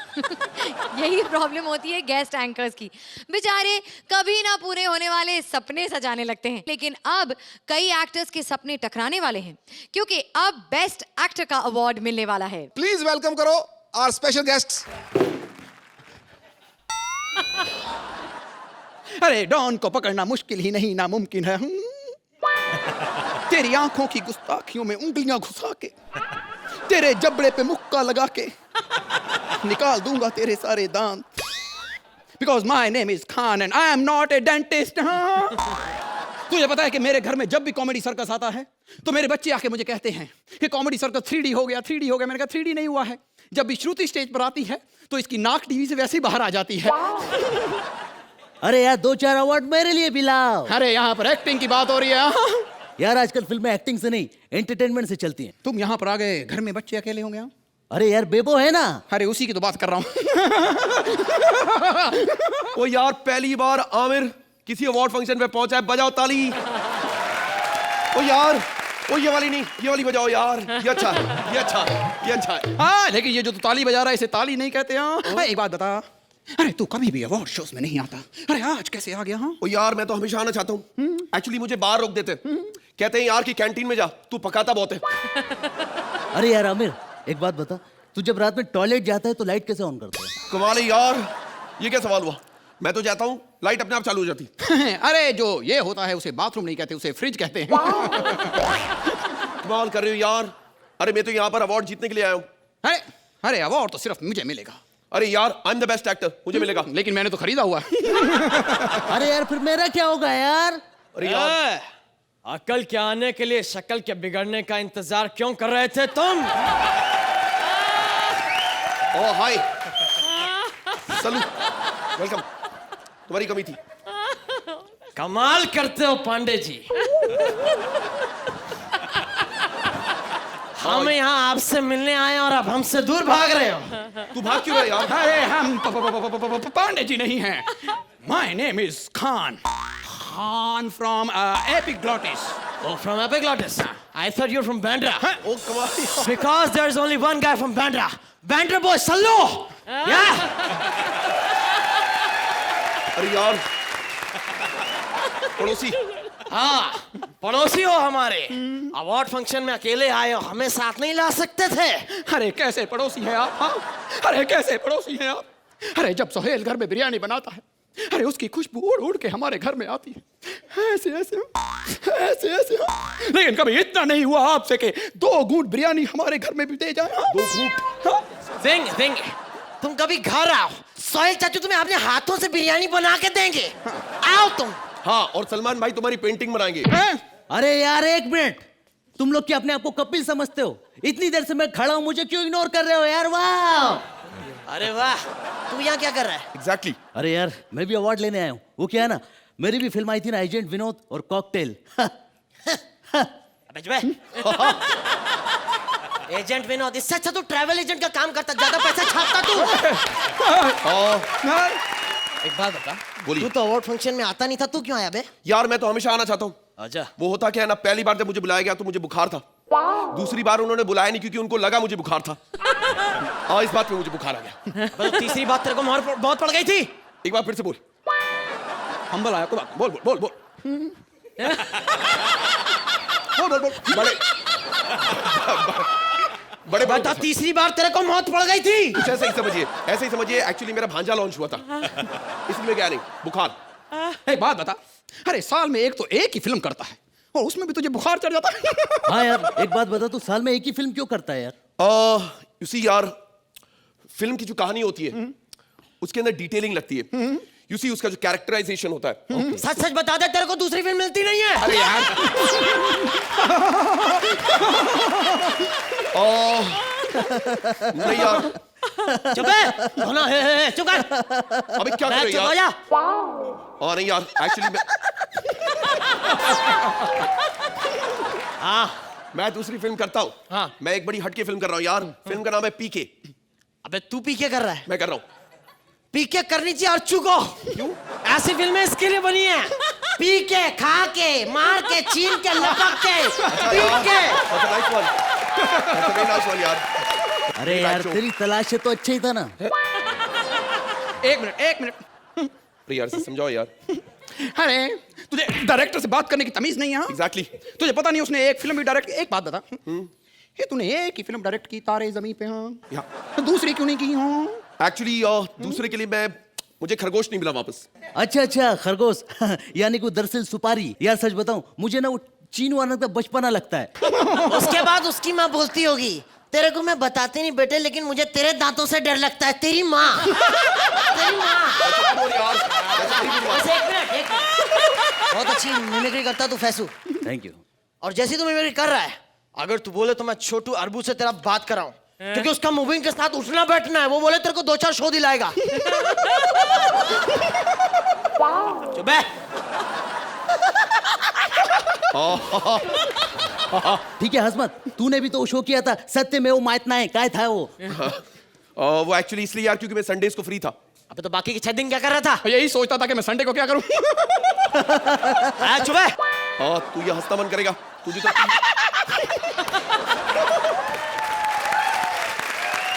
यही प्रॉब्लम होती है गेस्ट एंकर्स की. बेचारे कभी ना पूरे होने वाले सपने सजाने लगते हैं, लेकिन अब कई एक्टर्स के सपने टकराने वाले हैं, क्योंकि अब बेस्ट एक्टर का अवार्ड मिलने वाला है. प्लीज वेलकम करो आवर स्पेशल गेस्ट्स. अरे डॉन को पकड़ना मुश्किल ही नहीं नामुमकिन है. तेरी आंखों की गुस्ताखियों में उंगलियां घुसा के, तेरे जबड़े पे मुक्का लगा के निकाल दूंगा तेरे सारे दांत. Because my name is Khan and I am not a dentist. तुझे पता है कि मेरे घर में जब भी कॉमेडी सर्कस आता है तो मेरे बच्चे आके मुझे कहते हैं कि कॉमेडी सर्कस 3D हो गया, 3D हो गया। मैंने कहा 3D नहीं हुआ है। जब भी श्रुति स्टेज पर आती है तो इसकी नाक टीवी से वैसे ही बाहर आ जाती है। अरे यार 2-4 अवार्ड मेरे लिए भी लाओ। अरे यहाँ पर एक्टिंग की बात हो रही है। यार आजकल फिल्में एक्टिंग से नहीं एंटरटेनमेंट से चलती हैं। तुम यहाँ पर आ गए, घर में बच्चे अकेले होंगे। अरे यार बेबो है ना। अरे उसी की तो बात कर रहा हूँ। ओ यार पहली बार आमिर किसी अवार्ड फंक्शन पे पहुंचा है, बजाओ ताली। ओ यार, ओ ये वाली नहीं, ये वाली बजाओ यार। ये अच्छा है, ये अच्छा है, ये अच्छा है। हाँ लेकिन ये जो तू ताली बजा रहा है इसे ताली नहीं कहते। हाँ एक बात बता, अरे तू कभी भी अवार्ड शोज में नहीं आता, अरे आज कैसे आ गया? हाँ ओ यार मैं तो हमेशा आना चाहता हूँ। एक्चुअली मुझे बाहर रोक देते, कहते हैं यार कि कैंटीन में जा, तू पकाता बहुत है। अरे यार आमिर एक बात बता, तू जब रात में टॉयलेट जाता है तो लाइट कैसे ऑन करता है? कमाल है यार, ये क्या सवाल हुआ? मैं तो जाता हूँ लाइट अपने आप चालू हो जाती। अरे जो ये होता है उसे बाथरूम नहीं कहते, उसे फ्रिज कहते हैं। कमाल कर रहे हो यार। अरे मैं तो यहाँ पर अवार्ड जीतने के लिए आया हूँ। अरे अरे अवार्ड तो सिर्फ मुझे मिलेगा। अरे यार I am the best actor, मुझे मिलेगा। लेकिन मैंने तो खरीदा हुआ। अरे यार फिर मेरा क्या होगा यार? अरे यार अकल के आने के लिए शक्ल के बिगड़ने का इंतजार क्यों कर रहे थे तुम? ओ हाय सलू, वेलकम। तुम्हारी कमी थी। कमाल करते हो पांडे जी। हम यहाँ आपसे मिलने आए और अब हमसे दूर भाग रहे हो। तू भाग क्यों रहा है यार? अरे हम पांडे जी नहीं हैं। My name is Khan, Khan from epiglottis. Oh, from Epiglottis. I thought you were from Bandra. ओ कमाल। Because there's only one guy from Bandra. Bandra boy, Sallu. Yeah. अरे यार पड़ोसी। हाँ, पड़ोसी हो हमारे। अवार्ड फंक्शन में अकेले आए हो, हमें साथ नहीं ला सकते थे। अरे कैसे पड़ोसी हैं आप? हाँ? अरे कैसे पड़ोसी हैं आप? अरे जब सोहेल घर में बिरयानी बनाता है, अरे उसकी खुशबू उड़ उड़ के हमारे घर में आती है, ऐसे ऐसे ऐसे ऐसे। लेकिन कभी इतना नहीं हुआ आपसे कि 2 घूंट बिरयानी हमारे घर में भी दे जाए। 2 घूंट? देंगे देंगे। तुम कभी घर आओ, सोहेल चाचू तुम्हें अपने हाथों से बिरयानी बना के देंगे। आओ तुम। हाँ और सलमान भाई तुम्हारी पेंटिंग बनाएंगे। अरे यार 1 मिनट, तुम लोग क्या अपने आप को कपिल समझते हो? इतनी देर से मैं खड़ा हूं, मुझे क्यों इग्नोर कर रहे हो यार? वाह, अरे वाह, तू यहाँ क्या कर रहा है? एग्जैक्टली। अरे यार मैं भी अवार्ड लेने आया हूँ। वो क्या है ना, मेरी भी फिल्म आई थी ना, एजेंट विनोद और कॉकटेल। एजेंट विनोद, इससे अच्छा तू ट्रैवल एजेंट का काम करता, ज्यादा पैसा छापता तू। एक बात बता, बोलिए। तू तो अवार्ड फंक्शन में आता नहीं था, तू क्यों आया बे? यार मैं तो हमेशा आना चाहता हूँ। आजा। वो होता क्या है ना, पहली बार जब मुझे बुलाया गया तो मुझे बुखार था। दूसरी बार उन्होंने बुलाया नहीं क्योंकि उनको लगा मुझे बुखार था। हाँ इस बात पे मुझे बुखार आ गया। तो तीसरी बात तेरे को बहुत पड़ गई थी। एक बार फिर से बोल। हम बुलाया को बोल बोल बोल बोल बोल बोल। बड़े बता, तीसरी बार तेरे को मौत पड़ गई थी। कुछ ऐसे ही समझिए, ऐसे ही समझिए। एक्चुअली मेरा भांजा लॉन्च हुआ था, इसलिए गया नहीं, बुखार। एक बात बता, अरे साल में एक तो एक ही फिल्म करता है और उसमें भी तुझे बुखार चढ़ जाता है। हाँ यार एक बात बता, तू साल में एक ही फिल्म क्यों करता है यार? यू सी यार, फिल्म की जो कहानी होती है उसके अंदर डिटेलिंग लगती है। यू सी उसका जो कैरेक्टराइजेशन होता है। सच सच बता दे, तेरे को दूसरी फिल्म मिलती नहीं है। अरे यार नहीं यार, चुप है। होना है, चुप कर। अबे क्या कर रहे चुप हो यार? जा। नहीं यार, एक्चुअली मैं दूसरी फिल्म करता हूँ। हाँ। मैं एक बड़ी हटके फिल्म कर रहा हूँ यार। फिल्म का नाम है पीके। अबे तू पीके कर रहा है? मैं कर रहा हूँ। पीके करनी चाहिए और चुको। क्यों? ऐसी फिल्में इसके लिए बनी है, पी के, खा के, मार के, छीन के, लपक के, पीट के। यार अरे यार तेरी तलाश से तो अच्छा ही था ना। एक मिनट यार से समझाओ यार। अरे तुझे डायरेक्टर से बात करने की तमीज नहीं है? एग्जैक्टली। तुझे पता नहीं उसने एक फिल्म भी डायरेक्ट। एक बात बता, ये तूने एक ही फिल्म डायरेक्ट की, तारे ज़मीं पे। हाँ, तो दूसरी क्यों नहीं की? हाँ एक्चुअली दूसरे के लिए मुझे खरगोश नहीं मिला वापस। अच्छा खरगोश। यानी कि दरअसल सुपारी। यार सच बताऊं, मुझे ना वो चीनू आनंद का बचपना लगता है। उसके बाद उसकी माँ बोलती होगी, तेरे को मैं बताती नहीं बेटे, लेकिन मुझे तेरे दांतों से डर लगता है। तेरी माँ तेरी माँ। बस एक मिनट। बहुत अच्छी मिमिक्री करता तू फैसू। Thank you. और जैसी तू मिमिक्री कर रहा है, अगर तू बोले तो मैं छोटू अरबू से तेरा बात कराऊं, क्योंकि उसका मूविंग के साथ उठना बैठना है। वो बोले तेरे को 2-4 शो दिलाएगा। चुप है। ठीक है हसमत, तूने भी तो शो किया था, सत्य में वो माइतना है, क्या था वो? वो एक्चुअली इसलिए यार क्योंकि मैं संडेज को फ्री था। अबे तो बाकी के 6 दिन क्या कर रहा था? यही सोचता था कि मैं संडे को क्या करूं। चुप है। हाँ तू ये हंसना बंद करेगा? तुझे तो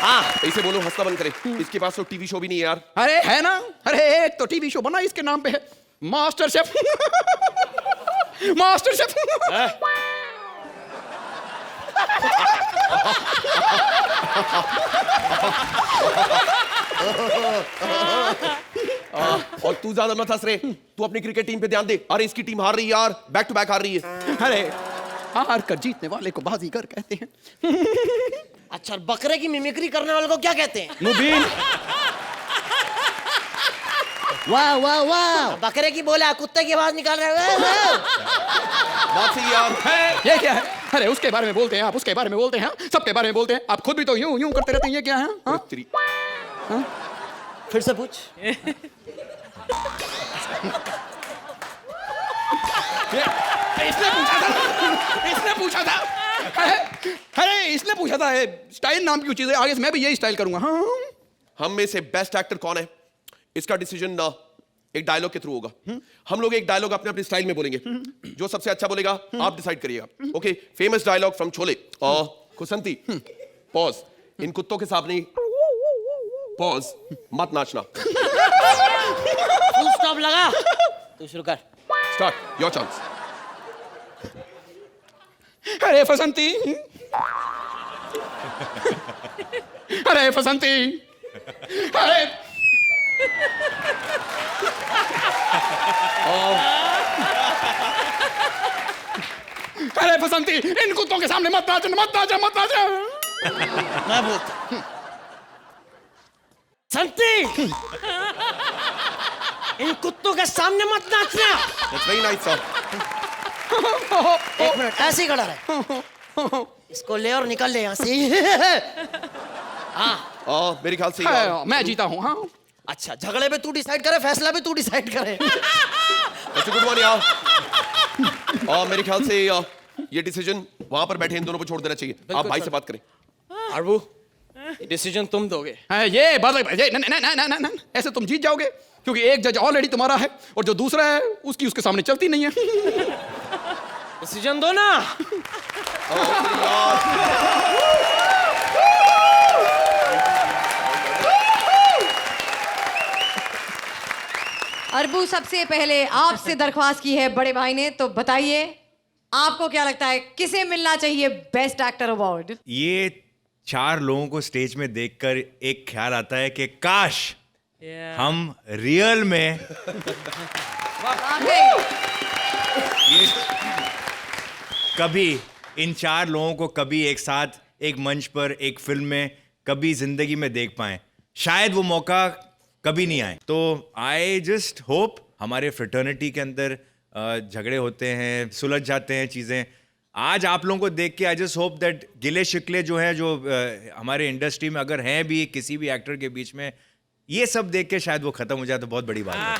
हाँ ऐसे बोलो, हंसना बंद करे। इसके पास तो टीवी शो भी नहीं है यार। अरे है ना, अरे एक तो टीवी शो बना इसके नाम पे है, मास्टर शेफ। Master chef. और तू ज्यादा मत हंस रे, तू अपनी क्रिकेट टीम पे ध्यान दे। अरे इसकी टीम हार रही है यार, बैक टू बैक हार रही है। अरे हार कर जीतने वाले को बाजीगर कहते हैं। अच्छा, बकरे की मिमिक्री करने वाले को क्या कहते हैं? मुबीन। वाह वाह वाह, बकरे की बोला कुत्ते की आवाज निकाल रहे हैं। बात सही यार। ये क्या है? अरे उसके बारे में बोलते हैं आप, उसके बारे में बोलते हैं, सबके बारे में बोलते हैं। आप खुद भी तो यूं यूं करते रहते हैं। ये क्या है? हाँ? फिर से पूछ। इसने पूछा था। अरे इसने पूछा था। स्टाइल नाम की चीज है, आगे से मैं भी यही स्टाइल करूंगा। हाँ? हम में से बेस्ट एक्टर कौन है, इसका डिसीजन ना एक डायलॉग के थ्रू होगा। हम लोग एक डायलॉग अपने अपने स्टाइल में बोलेंगे। जो सबसे अच्छा बोलेगा आप डिसाइड करिएगा। Okay, famous dialogue from Sholay. कुसंती, पॉज। इन कुत्तों के सामने पॉज, मत नाचना। फुल स्टॉप लगा। तू शुरू कर। Start, your chance. अरे फसंती, अरे फसंती, अरे अरे फसंती, इन कुत्तों के सामने मत नाच, मत नाच, मत नाच। मैं बोलता संती, इन कुत्तों के सामने मत नाचना। That's very nice, sir. एक मिनट, ऐसे ही खड़ा रहे। इसको ले और निकल ले यहाँ से। हाँ मेरे ख्याल से मैं जीता हूँ। हाँ अच्छा, झगड़े पे तू डिसाइड करे, फैसला भी तू डिसाइड करे। गुड वन यार। मेरे ख्याल से ये डिसीजन वहां पर बैठे इन दोनों को छोड़ देना चाहिए। आप भाई से बात करें। अरबू, डिसीजन तुम दोगे। ये बात ना, ऐसे तुम जीत जाओगे, क्योंकि एक जज ऑलरेडी तुम्हारा है और जो दूसरा है उसकी उसके सामने चलती नहीं है। डिसीजन दो ना। अरबू, सबसे पहले आपसे दरख्वास्त की है बड़े भाई ने, तो बताइए आपको क्या लगता है किसे मिलना चाहिए बेस्ट एक्टर अवार्ड? ये 4 लोगों को स्टेज में देखकर एक ख्याल आता है कि काश हम रियल में ये कभी इन 4 लोगों को कभी एक साथ एक मंच पर एक फिल्म में कभी जिंदगी में देख पाएं। शायद वो मौका कभी नहीं आए। तो आई जस्ट होप, हमारे फ्रेटर्निटी के अंदर झगड़े होते हैं, सुलझ जाते हैं चीज़ें। आज आप लोगों को देख के आई जस्ट होप दैट गिले शिकले जो हैं, जो हमारे इंडस्ट्री में अगर हैं भी किसी भी एक्टर के बीच में, ये सब देख के शायद वो खत्म हो जाए तो बहुत बड़ी बात है।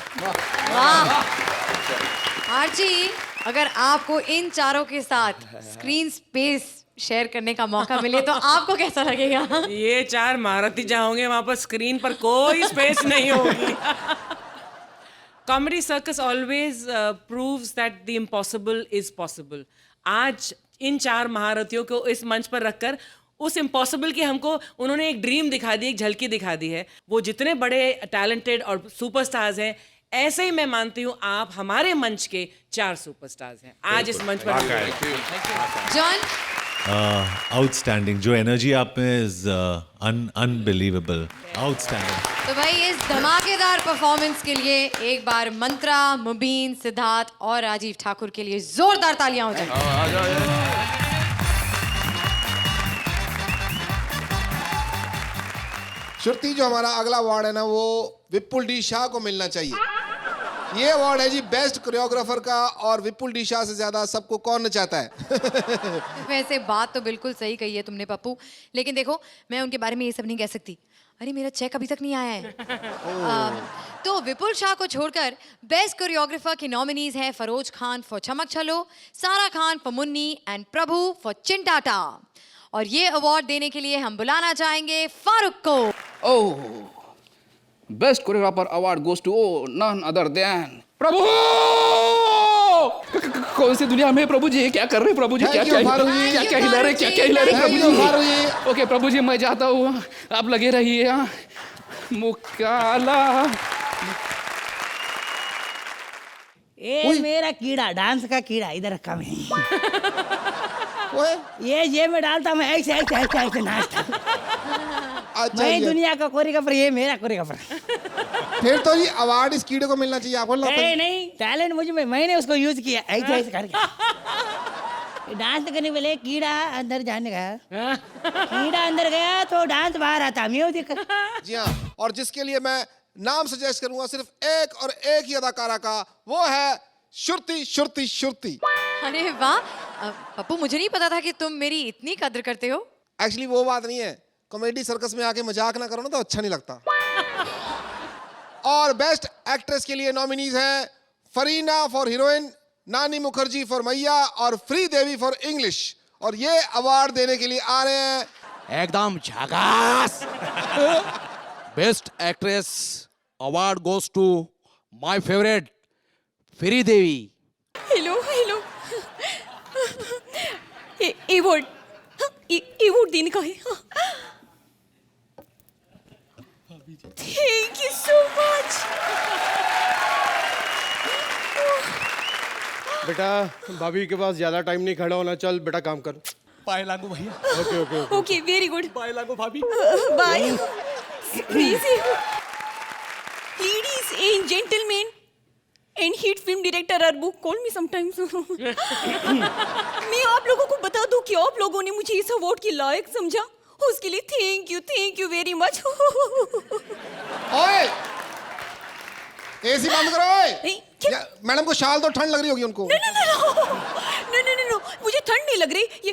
आर्ची, अगर आपको इन 4 के साथ स्क्रीन स्पेस शेयर करने का मौका मिले तो आपको कैसा लगेगा? ये 4 महारथी जहाँ होंगे वहां पर स्क्रीन पर कोई स्पेस नहीं होगी। Comedy circus always proves that the impossible is possible. आज इन 4 महारथियों को इस मंच पर रखकर उस इम्पॉसिबल की हमको उन्होंने एक ड्रीम दिखा दी, एक झलकी दिखा दी है। वो जितने बड़े टैलेंटेड और सुपरस्टार्स हैं, ऐसे ही मैं मानती हूँ आप हमारे मंच के 4 सुपरस्टार्स हैं आज इस मंच पर। जॉन, आउटस्टैंडिंग, जो एनर्जी आप में इज अनबिलीवेबल, आउटस्टैंडिंग। तो भाई इस धमाकेदार परफॉर्मेंस के लिए एक बार मंत्रा, मुबीन, सिद्धार्थ और राजीव ठाकुर के लिए जोरदार तालियां हो जाए। श्रुति, जो हमारा अगला अवार्ड है ना, वो विपुल डी शाह को मिलना चाहिए। ये अवार्ड है जी बेस्ट कोरियोग्राफर का, और विपुल डी शाह से ज्यादा सबको कौन चाहता है। वैसे बात तो बिल्कुल सही कही है तुमने पप्पू, लेकिन देखो मैं उनके बारे में ये सब नहीं कह सकती। अरे मेरा चेक अभी तक नहीं आया है। तो विपुल शाह को छोड़कर बेस्ट कोरियोग्राफर के नॉमिनीज हैं Feroz Khan for Chammak Challo, Sara Khan for Munni and Prabhu for चिंटाटा। और ये अवार्ड देने के लिए हम बुलाना चाहेंगे फारूक को। Oh, best choreographer award goes to none other than Prabhu. कौन सी दुनिया में प्रभु जी क्या कर रहे हैं? प्रभु जी क्या क्या हिला रहे, क्या क्या हिला रहे प्रभु जी। ओके प्रभु जी, मैं जाता हूँ, आप लगे रहिए। मुकाला ये मेरा कीड़ा, डांस का कीड़ा इधर रखा मैं। ये मैं डालता, मैं ऐसे ऐसे ऐसे ऐसे नाचता। मैं दुनिया का कोरियोग्राफर, ये मेरा कोरियोग्राफर। फिर तो जी अवार्ड इस कीड़े को मिलना चाहिए आपको। नहीं, टैलेंट मुझे, मैंने उसको यूज किया ऐसे ऐसे करके। डांस करने वाले कीड़ा अंदर जाने का, कीड़ा अंदर गया तो डांस बाहर आता, म्यूजिक। जी हाँ, और जिसके लिए मैं नाम सजेस्ट करूंगा सिर्फ एक और एक ही अदाकारा का, वो है श्रुति श्रुति श्रुति। अरे वाह पप्पू, मुझे नहीं पता था कि तुम मेरी इतनी कद्र करते हो। एक्चुअली वो बात नहीं है, कॉमेडी सर्कस में आके मजाक ना करो ना तो अच्छा नहीं लगता। और बेस्ट एक्ट्रेस के लिए नॉमिनीज हैं फरीना फॉर हीरोइन, नानी मुखर्जी फॉर मैया और फ्री देवी फॉर इंग्लिश। और ये अवार्ड देने के लिए आ रहे हैं एकदम झकास। Best actress award goes to my favourite फ्री देवी। हेलो हेलो, अवार्ड देने का है। Thank you so much. बेटा भाभी के पास ज्यादा टाइम नहीं खड़ा होना, चल बेटा काम कर। बाय लागू भैया। Okay okay okay, very good. Bye लागू भाभी। Bye. Ladies and gentlemen and hit film director Arbu, call me sometimes. मैं आप लोगों को बता दूं कि आप लोगों ने मुझे इस अवार्ड के लायक समझा, उसके लिए थैंक यू वेरी मच। ओए, एसी बंद करो। ओए, मैडम को शाल तो ठंड लग रही होगी उनको। नो, मुझे ठंड नहीं लग रही, ये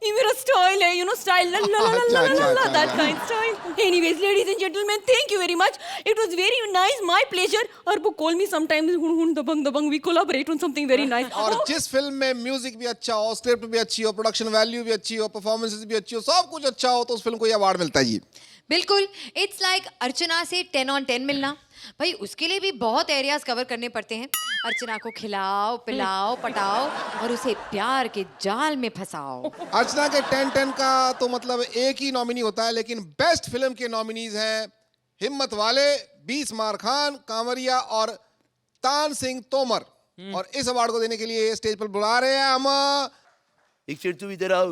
मेरा स्टाइल है, you know style, that kind style. Anyways ladies and gentleman, thank you very much, it was very nice, my pleasure. और कॉल मी समटाइम्स, हुन Dabangg Dabangg, we collaborate on something very nice. और जिस फिल्म में music भी अच्छा हो, script भी अच्छी हो, प्रोडक्शन वैल्यू भी अच्छी हो, परफॉर्मेंसेस भी अच्छी हो, सब कुछ अच्छा हो, तो उस फिल्म को ये अवार्ड मिलता है जी। बिल्कुल, इट्स लाइक अर्चना से 10 on 10 मिलना। भाई उसके लिए भी बहुत एरियाज कवर करने पड़ते हैं। अर्चना को खिलाओ, पिलाओ, पटाओ और उसे प्यार के जाल में फंसाओ। अर्चना के 10-10 का तो मतलब एक ही नॉमिनी होता है, लेकिन बेस्ट फिल्म के नॉमिनीज हैं हिम्मत वाले, 20 मार खान, कांवरिया और तान सिंह तोमर। और इस अवार्ड को देने के लिए स्टेज पर बुला रहे हैं हम। एक सेकंड, तुम इधर आओ।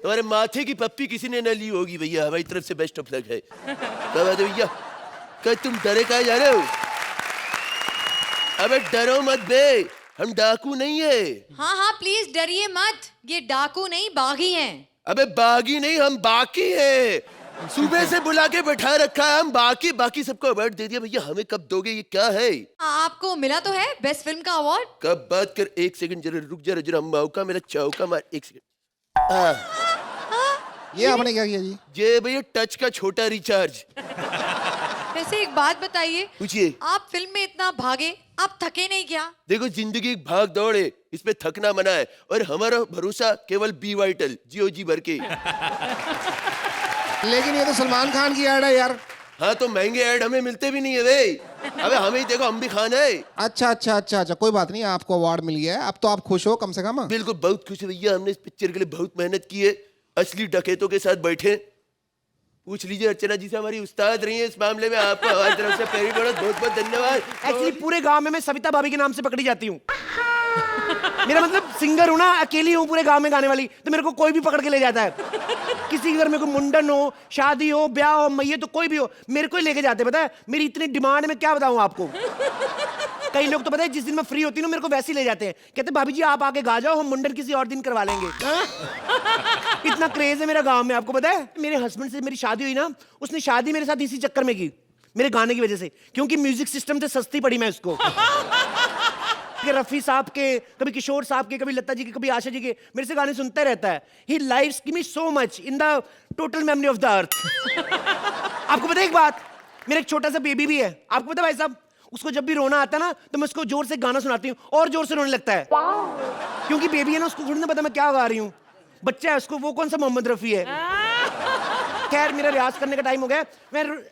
तुम्हारे माथे की पप्पी किसी ने न ली होगी भैया, हमारी तरफ से बेस्ट ऑफ लक है। क्या बात है भैया, क्या तुम डरे कहाँ जा रहे हो? अबे डरो मत बे, हम डाकू नहीं है। हाँ प्लीज डरिए मत, ये डाकू नहीं बागी हैं। अबे बागी नहीं, हम बाकी हैं। सुबह से बुला के बैठा रखा है, हम बाकी सबको अवार्ड दे दिया भैया, हमें कब दोगे? ये क्या है? आपको मिला तो है बेस्ट फिल्म का अवार्ड। कब बात कर, एक सेकंड जरा रुक जरा मौका मेरा चौका मार, एक सेकंड। ये आपने क्या किया जी? ये भैया टच का छोटा रिचार्ज। वैसे एक बात बताइए, पूछिए। आप फिल्म में इतना भागे, आप थके नहीं क्या? देखो जिंदगी एक भाग दौड़ है, इसमें थकना मना है, और हमारा भरोसा केवल बी वाइटल जी भर के। लेकिन ये तो सलमान खान की ऐड है यार। हाँ तो महंगे ऐड हमें मिलते भी नहीं है भाई। अबे हमें ही देखो, हम भी खान है। अच्छा, कोई बात नहीं, आपको अवार्ड मिल गया है, अब तो आप खुश हो कम से कम। बिल्कुल बहुत खुश है भैया, हमने इस पिक्चर के लिए बहुत मेहनत की है, असली डकैतों के साथ बैठे। पूछ लीजिए अर्चना जी से, हमारी उस्ताद रही है इस मामले में। आपको हमारी तरफ से बहुत धन्यवाद। एक्चुअली पूरे गांव में मैं सविता भाभी के नाम से पकड़ी जाती हूँ। मेरा मतलब सिंगर हूँ ना, अकेली हूँ पूरे गांव में गाने वाली, तो मेरे को कोई भी पकड़ के ले जाता है। किसी के घर में कोई मुंडन हो, शादी हो, ब्याह हो, मैये तो कोई भी हो, मेरे को ही लेके जाते। पता है मेरी इतनी डिमांड है, मैं क्या बताऊँ आपको। कई लोग तो पता है जिस दिन मैं फ्री होती हूँ ना मेरे को वैसे ही ले जाते हैं, कहते भाभी जी आप आके गा जाओ, हम मुंडन किसी और दिन करवा लेंगे। इतना क्रेज है मेरा गांव में, आपको पता है। मेरे हस्बैंड से मेरी शादी हुई ना, उसने शादी मेरे साथ इसी चक्कर में की, मेरे गाने की वजह से, क्योंकि म्यूजिक सिस्टम से सस्ती पड़ी मैं उसको। रफी साहब के, कभी किशोर साहब के, कभी लता जी के, कभी आशा जी के, मेरे से गाने सुनता रहता है। He lives give me so much in the total memory of the earth. आपको पता है एक बात, मेरा एक छोटा सा बेबी भी है, आपको पता है भाई साहब, उसको जब भी रोना आता है ना तो मैं उसको जोर से गाना सुनाती हूँ और जोर से रोने लगता है, क्योंकि बेबी है ना, उसको थोड़ी ना पता मैं क्या गा रही हूँ, बच्चा है उसको, वो कौन सा मोहम्मद रफी है। खैर मेरा रियाज करने का टाइम हो गया,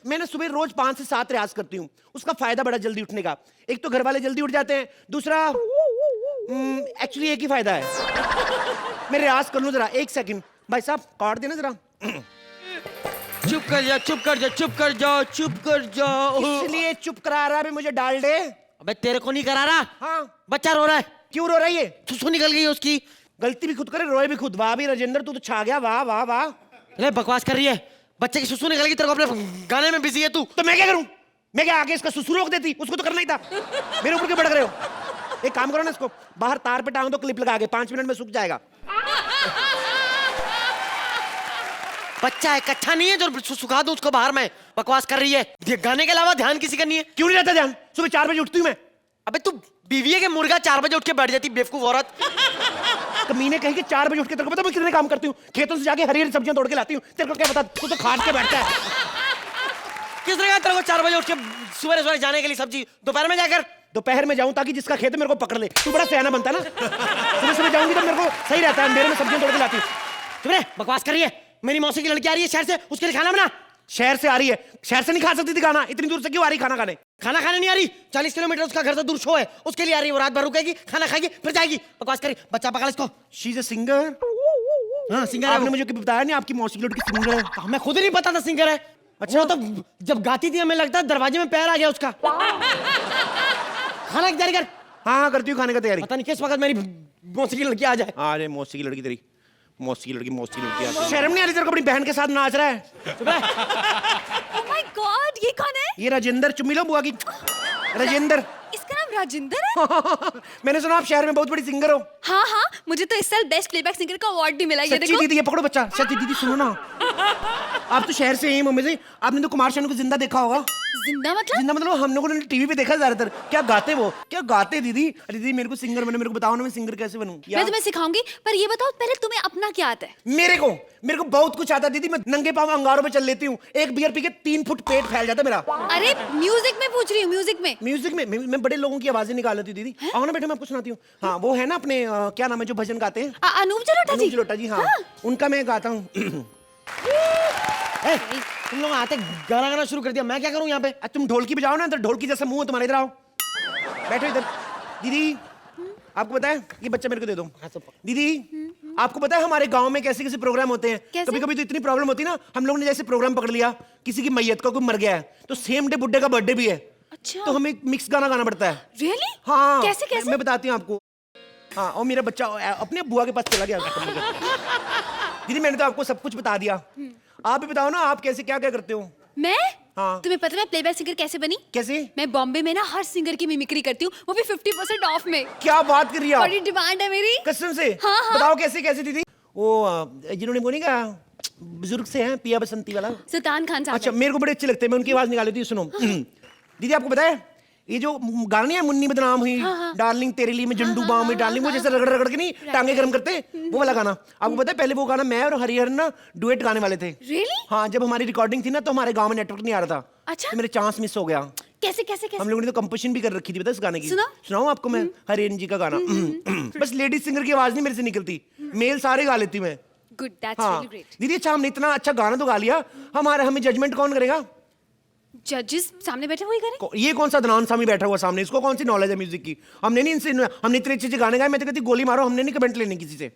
मैं सुबह रोज 5 से 7 रियाज करती हूँ। उसका फायदा बड़ा जल्दी उठने का, एक तो घर वाले जल्दी उठ जाते हैं, दूसरा एक्चुअली एक ही फायदा है। मैं रियाज कर लूँ जरा, 1 सेकंड भाई साहब काट देना जरा। चुप कर जा, चुप कर जा, चुप कर जाओ, चुप कर जाओ। इसलिए चुप करा रहा है मुझे, डाल दे। अबे तेरे को नहीं करा रहा। हाँ बच्चा रो रहा है। क्यों रो रही है? सुसु निकल गई है उसकी। गलती भी खुद करे, रोए भी खुद। वाह भी राजेंद्र, तू तो छा गया, वाह वाह वाह। अरे बकवास कर रही है, बच्चे की सुसु निकल गई, तेरे को अपने गाने में बिजी है तू। तो मैं क्या करूं? मैं क्या आगे इसका सुसु रोक देती? उसको तो करना ही था, मेरे ऊपर क्यों भड़क रहे हो? एक काम करो ना, इसको बाहर तार पे टांग दो, क्लिप लगा के 5 मिनट में सूख जाएगा। बच्चा है, कच्चा नहीं है जो सुखा दो उसको बाहर में। बकवास कर रही है। गाने के अलावा ध्यान किसी का नहीं है। क्यों नहीं रहता ध्यान? सुबह 4 बजे उठती हूँ मैं। अबे तू बीवी है कि मुर्गा? 4 बजे उठ के बैठ जाती बेवकूफ औरत। कमीने कहीं कि 4 बजे उठ के, तेरे को पता मैं कितने काम करती हूँ? खेतों से जाके हरी हरी सब्जियां तोड़ के लाती हूँ, तेरे को क्या पता? तू तो खाट के बैठता है। किसने कहा तेरे को 4 बजे उठ के सुबह सुबह जाने के लिए सब्जी? दोपहर में जाकर। दोपहर में जाऊं ताकि जिसका खेत है मेरे को पकड़ ले। तू बड़ा सयाना बनता ना। सुबह सुबह जाऊंगी तो मेरे को सही रहता है, अंधेरे में सब्जियां तोड़ के लाती हूँ। सुबह बकवास कर रही है। मेरी मौसी की लड़की आ रही है शहर से, उसके लिए खाना बना। शहर से आ रही है? शहर से नहीं खा सकती थी खाना, इतनी दूर से क्यों आ रही खाना खाने? खाना खाने नहीं आ रही, 40 किलोमीटर उसका घर से दूर शो है, उसके लिए आ रही है। वो रात भर रुकेगी, खाना खाएगी, फिर जाएगी। बकवास करी, बच्चा पकड़ इसको। She is a singer. हाँ सिंगर है। आपने मुझे कभी बताया नहीं आपकी मौसी की लड़की सिंगर है? हमें खुद नहीं पता था सिंगर है। अच्छा तो जब गाती थी हमें लगता है दरवाजे में पैर आ गया उसका। खाना की तैयारी कर। हाँ करती हूँ खाने का तैयारी। पता नहीं किस वक्त मेरी मौसी की लड़की आ जाए। आ जाए मौसी की लड़की तेरी, मौसी की लड़की। शर्म नहीं आ रही तेरे को? अपनी बहन के साथ नाच रहा है। ओह माय गॉड, ये कौन है? ये राजेंद्र, चुम्मी लो बुआ की। राजेंद्र। इसका नाम राजेंद्र है? मैंने सुना आप शहर में बहुत बड़ी सिंगर हो। हाँ हाँ, मुझे तो इस साल बेस्ट प्लेबैक सिंगर का अवार्ड भी मिला। ये सच्ची देखो। दीदी, ये पकड़ो बच्चा। सच्ची दीदी सुनो ना, आप तो शहर से ही मुंबई से, आपने तो कुमार शानू को जिंदा देखा होगा। जिंदा मतलब? जिंदा मतलब हम लोगों ने टीवी पे देखा ज्यादातर। क्या गाते वो, क्या गाते दीदी? अरे दीदी मेरे को सिंगर बने, मेरे को बताओ ना मैं सिंगर कैसे बनूं। मैं तुम्हें सिखाऊंगी, पर ये बताओ पहले तुम्हें अपना क्या आता है? मेरे को बहुत कुछ आता है दीदी। मैं नंगे पांव अंगारों पे चल लेती हूँ, एक बियर पी के 3 फुट पेट फैल जाता मेरा। अरे म्यूजिक में पूछ रही हूँ, म्यूजिक में। म्यूजिक में मैं बड़े लोगों की आवाजें निकाल लेती हूँ दीदी। आओ ना बेटा मैं आपको सुनाती हूँ। हाँ वो है ना अपने क्या नाम है जो भजन गाते हैं? अनूप जलोटा जी। हाँ उनका मैं गाता हूँ। तुम लोग आते गाना गाना शुरू कर दिया, मैं क्या करूं यहाँ पे? तुम ढोलकी बजाओ ना, इधर ढोलकी जैसा मुंह है तुम्हारे, इधर आओ बैठो इधर। दीदी आपको पता है, ये बच्चा मेरे को दे दो। दीदी आपको पता है हमारे गांव में कैसे कैसे प्रोग्राम होते हैं? कभी कभी तो इतनी प्रॉब्लम होती है ना, हम लोग ने जैसे प्रोग्राम पकड़ लिया, किसी की मैयत का कोई मर गया है तो सेम डे बुड्ढे का बर्थडे भी है। अच्छा। तो हमें मिक्स गाना गाना पड़ता है। रियली? हाँ कैसे कैसे? मैं बताती हूँ आपको। हाँ और मेरा बच्चा अपने बुआ के पास चला गया। दीदी मैंने तो आपको सब कुछ बता दिया, आप भी बताओ ना आप कैसे क्या क्या करते हो? मैं? हाँ। तुम्हें पता है मैं प्लेबैक सिंगर कैसे बनी? कैसे? मैं बॉम्बे में ना हर सिंगर की मिमिक्री करती हूँ, वो भी 50% ऑफ में। क्या बात कर रही है? बड़ी डिमांड है मेरी। कसम से? हाँ हाँ। बताओ कैसे कैसे दीदी? वो जिन्होंने बोली का बुजुर्ग से हैं, पिया बसंती वाला, सुल्तान खान साहब। अच्छा मेरे को बड़े अच्छे लगते हैं, मैं उनकी आवाज निकाल लेती हूँ। सुनो दीदी आपको पता है ये जो गाना नहीं है मुन्नी बदनाम हुई, डार्लिंग तेरे लिए मैं जंडू बाम हुई, डार्लिंग वो जैसे रगड़ रगड़ के नहीं टांगे गर्म करते हैं, वो वाला गाना। आपको पता है पहले वो गाना मैं और हरिहरन ना डुएट गाने वाले थे। Really? हाँ जब हमारी रिकॉर्डिंग थी ना तो हमारे गांव में नेटवर्क नहीं आ रहा था। अच्छा? तो मेरे चांस मिस हो गया। कैसे कैसे कैसे? हम लोगों ने तो कंपोजिशन भी कर रखी थी पता इस गाने की। सुनाऊं आपको मैं हरिहरन जी का गाना? बस लेडीज सिंगर की आवाज नहीं मेरे से निकलती, मेल सारे गा लेती मैं। Good, that's really great. दीदी अच्छा हमने इतना अच्छा गाना तो गा लिया, हमें जजमेंट कौन करेगा? जजेस सामने बैठे वही करें। ये कौन सा दनान सामी बैठा हुआ सामने, इसको कौन सी नॉलेज है म्यूजिक की? हमने इतने अच्छे गाने गाए, मैं तो कहती गोली मारो, हमने नहीं कमेंट लेने किसी से।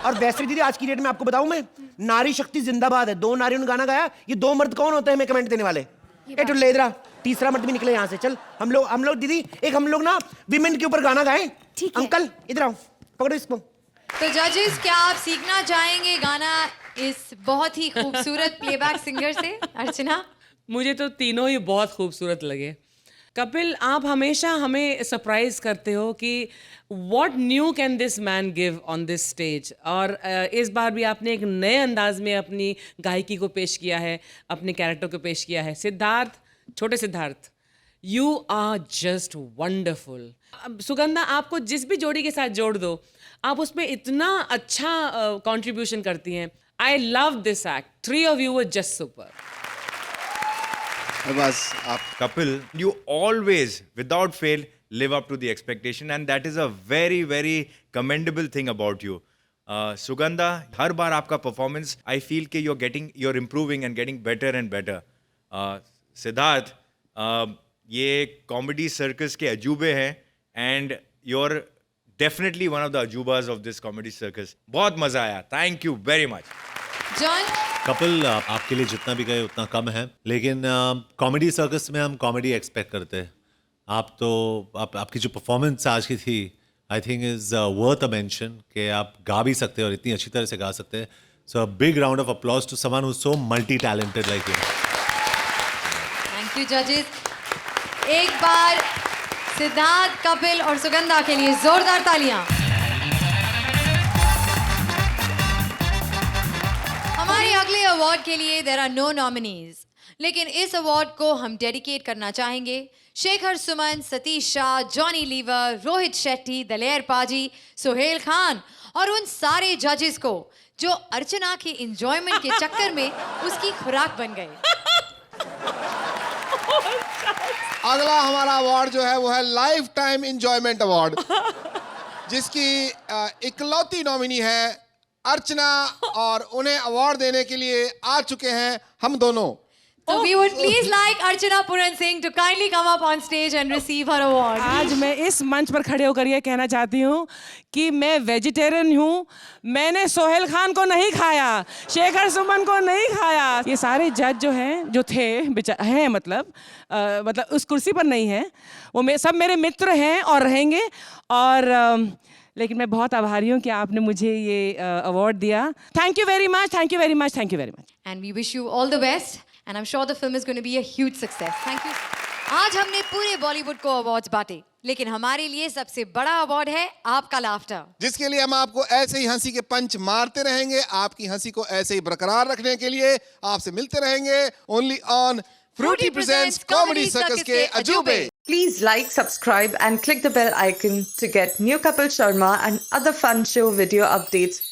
और वैसे दीदी आज की डेट में आपको बताऊं मैं, नारी शक्ति जिंदाबाद है। 2 नारियों ने गाना गाया, ये 2 मर्द कौन होते हैं हमें कमेंट देने वाले? ए टुल्ले इधर आ, तीसरा मर्द भी निकले यहाँ से। चल हम लोग दीदी एक हम लोग ना विमेन के ऊपर गाना गाएं। अंकल इधर आओ, पकड़ो इसको। तो जजेस क्या आप सीखना चाहेंगे गाना इस बहुत ही खूबसूरत प्लेबैक सिंगर से? अर्चना? मुझे तो तीनों ही बहुत खूबसूरत लगे। कपिल, आप हमेशा हमें सरप्राइज करते हो कि what new can this man give on this stage. और इस बार भी आपने एक नए अंदाज में अपनी गायकी को पेश किया है, अपने कैरेक्टर को पेश किया है। सिद्धार्थ, छोटे Siddharth, you are just wonderful. Sugandha, आपको जिस भी जोड़ी के साथ जोड़ दो, आप उसमें इतना अच्छा कंट्रीब्यूशन करती हैं। I love this act. 3 of you were just super. बस आप Kapil, you always, without fail, live up to the expectation, and that is a very, very commendable thing about you. Sugandha, हर बार आपका performance, I feel कि you're improving and getting better and better. Siddharth, ये comedy circus के अजूबे हैं, and you're definitely one of the ajubas of this comedy circus. बहुत मजा आया. Thank you very much. John, Kapil, आपके लिए जितना भी गए उतना कम है, लेकिन कॉमेडी सर्कस में हम कॉमेडी एक्सपेक्ट करते हैं। आपकी जो परफॉर्मेंस आज की थी, I think is worth a mention कि आप गा भी सकते हैं और इतनी अच्छी तरह से गा सकते हैं। So a big round of applause to someone who is so multi talented like you. Thank you जजेस। एक बार सिद्धार्थ, कपिल और सुगंधा के लिए जोरदार तालियां। हमारे अगले अवार्ड के लिए देयर आर नो नॉमिनीज, लेकिन इस अवार्ड को हम डेडिकेट करना चाहेंगे शेखर सुमन, सतीश शाह, जॉनी लीवर, रोहित शेट्टी, दलेर पाजी, सुहेल खान और उन सारे जजेस को जो अर्चना के एंजॉयमेंट के चक्कर में उसकी खुराक बन गए। अगला हमारा अवार्ड जो है वो है लाइफ टाइम एंजॉयमेंट अवार्ड, जिसकी इकलौती नॉमिनी है अर्चना, और उन्हें अवार्ड देने के लिए आ चुके हैं हम दोनों। So we would please like Archana Puran Singh to kindly come up on stage and receive her award. आज मैं इस मंच पर खड़े होकर ये कहना चाहती हूँ कि मैं वेजिटेरियन हूँ। मैंने सोहेल खान को नहीं खाया, शेखर सुमन को नहीं खाया। ये सारे जज जो हैं, जो थे हैं, मतलब उस कुर्सी पर नहीं हैं, वो सब मेरे मित्र हैं और रहेंगे। और लेकिन मैं बहुत आभारी हूँ कि आपने मुझे ये अवार्ड दिया। Thank you very much, thank you very much, thank you very much. And we wish you all the best. And I'm sure the film is going to be a huge success. Thank you. आज हमने पूरे बॉलीवुड को awards बांटे, लेकिन हमारे लिए सबसे बड़ा अवार्ड है आपका लाफ्टर, जिसके लिए हम आपको ऐसे ही हंसी के पंच मारते रहेंगे। आपकी हंसी को ऐसे ही बरकरार रखने के लिए आपसे मिलते रहेंगे only on Frooti presents comedy circus Ke Ajoobe. Please like, subscribe and click the bell icon to get new Kapil Sharma and other fun show video updates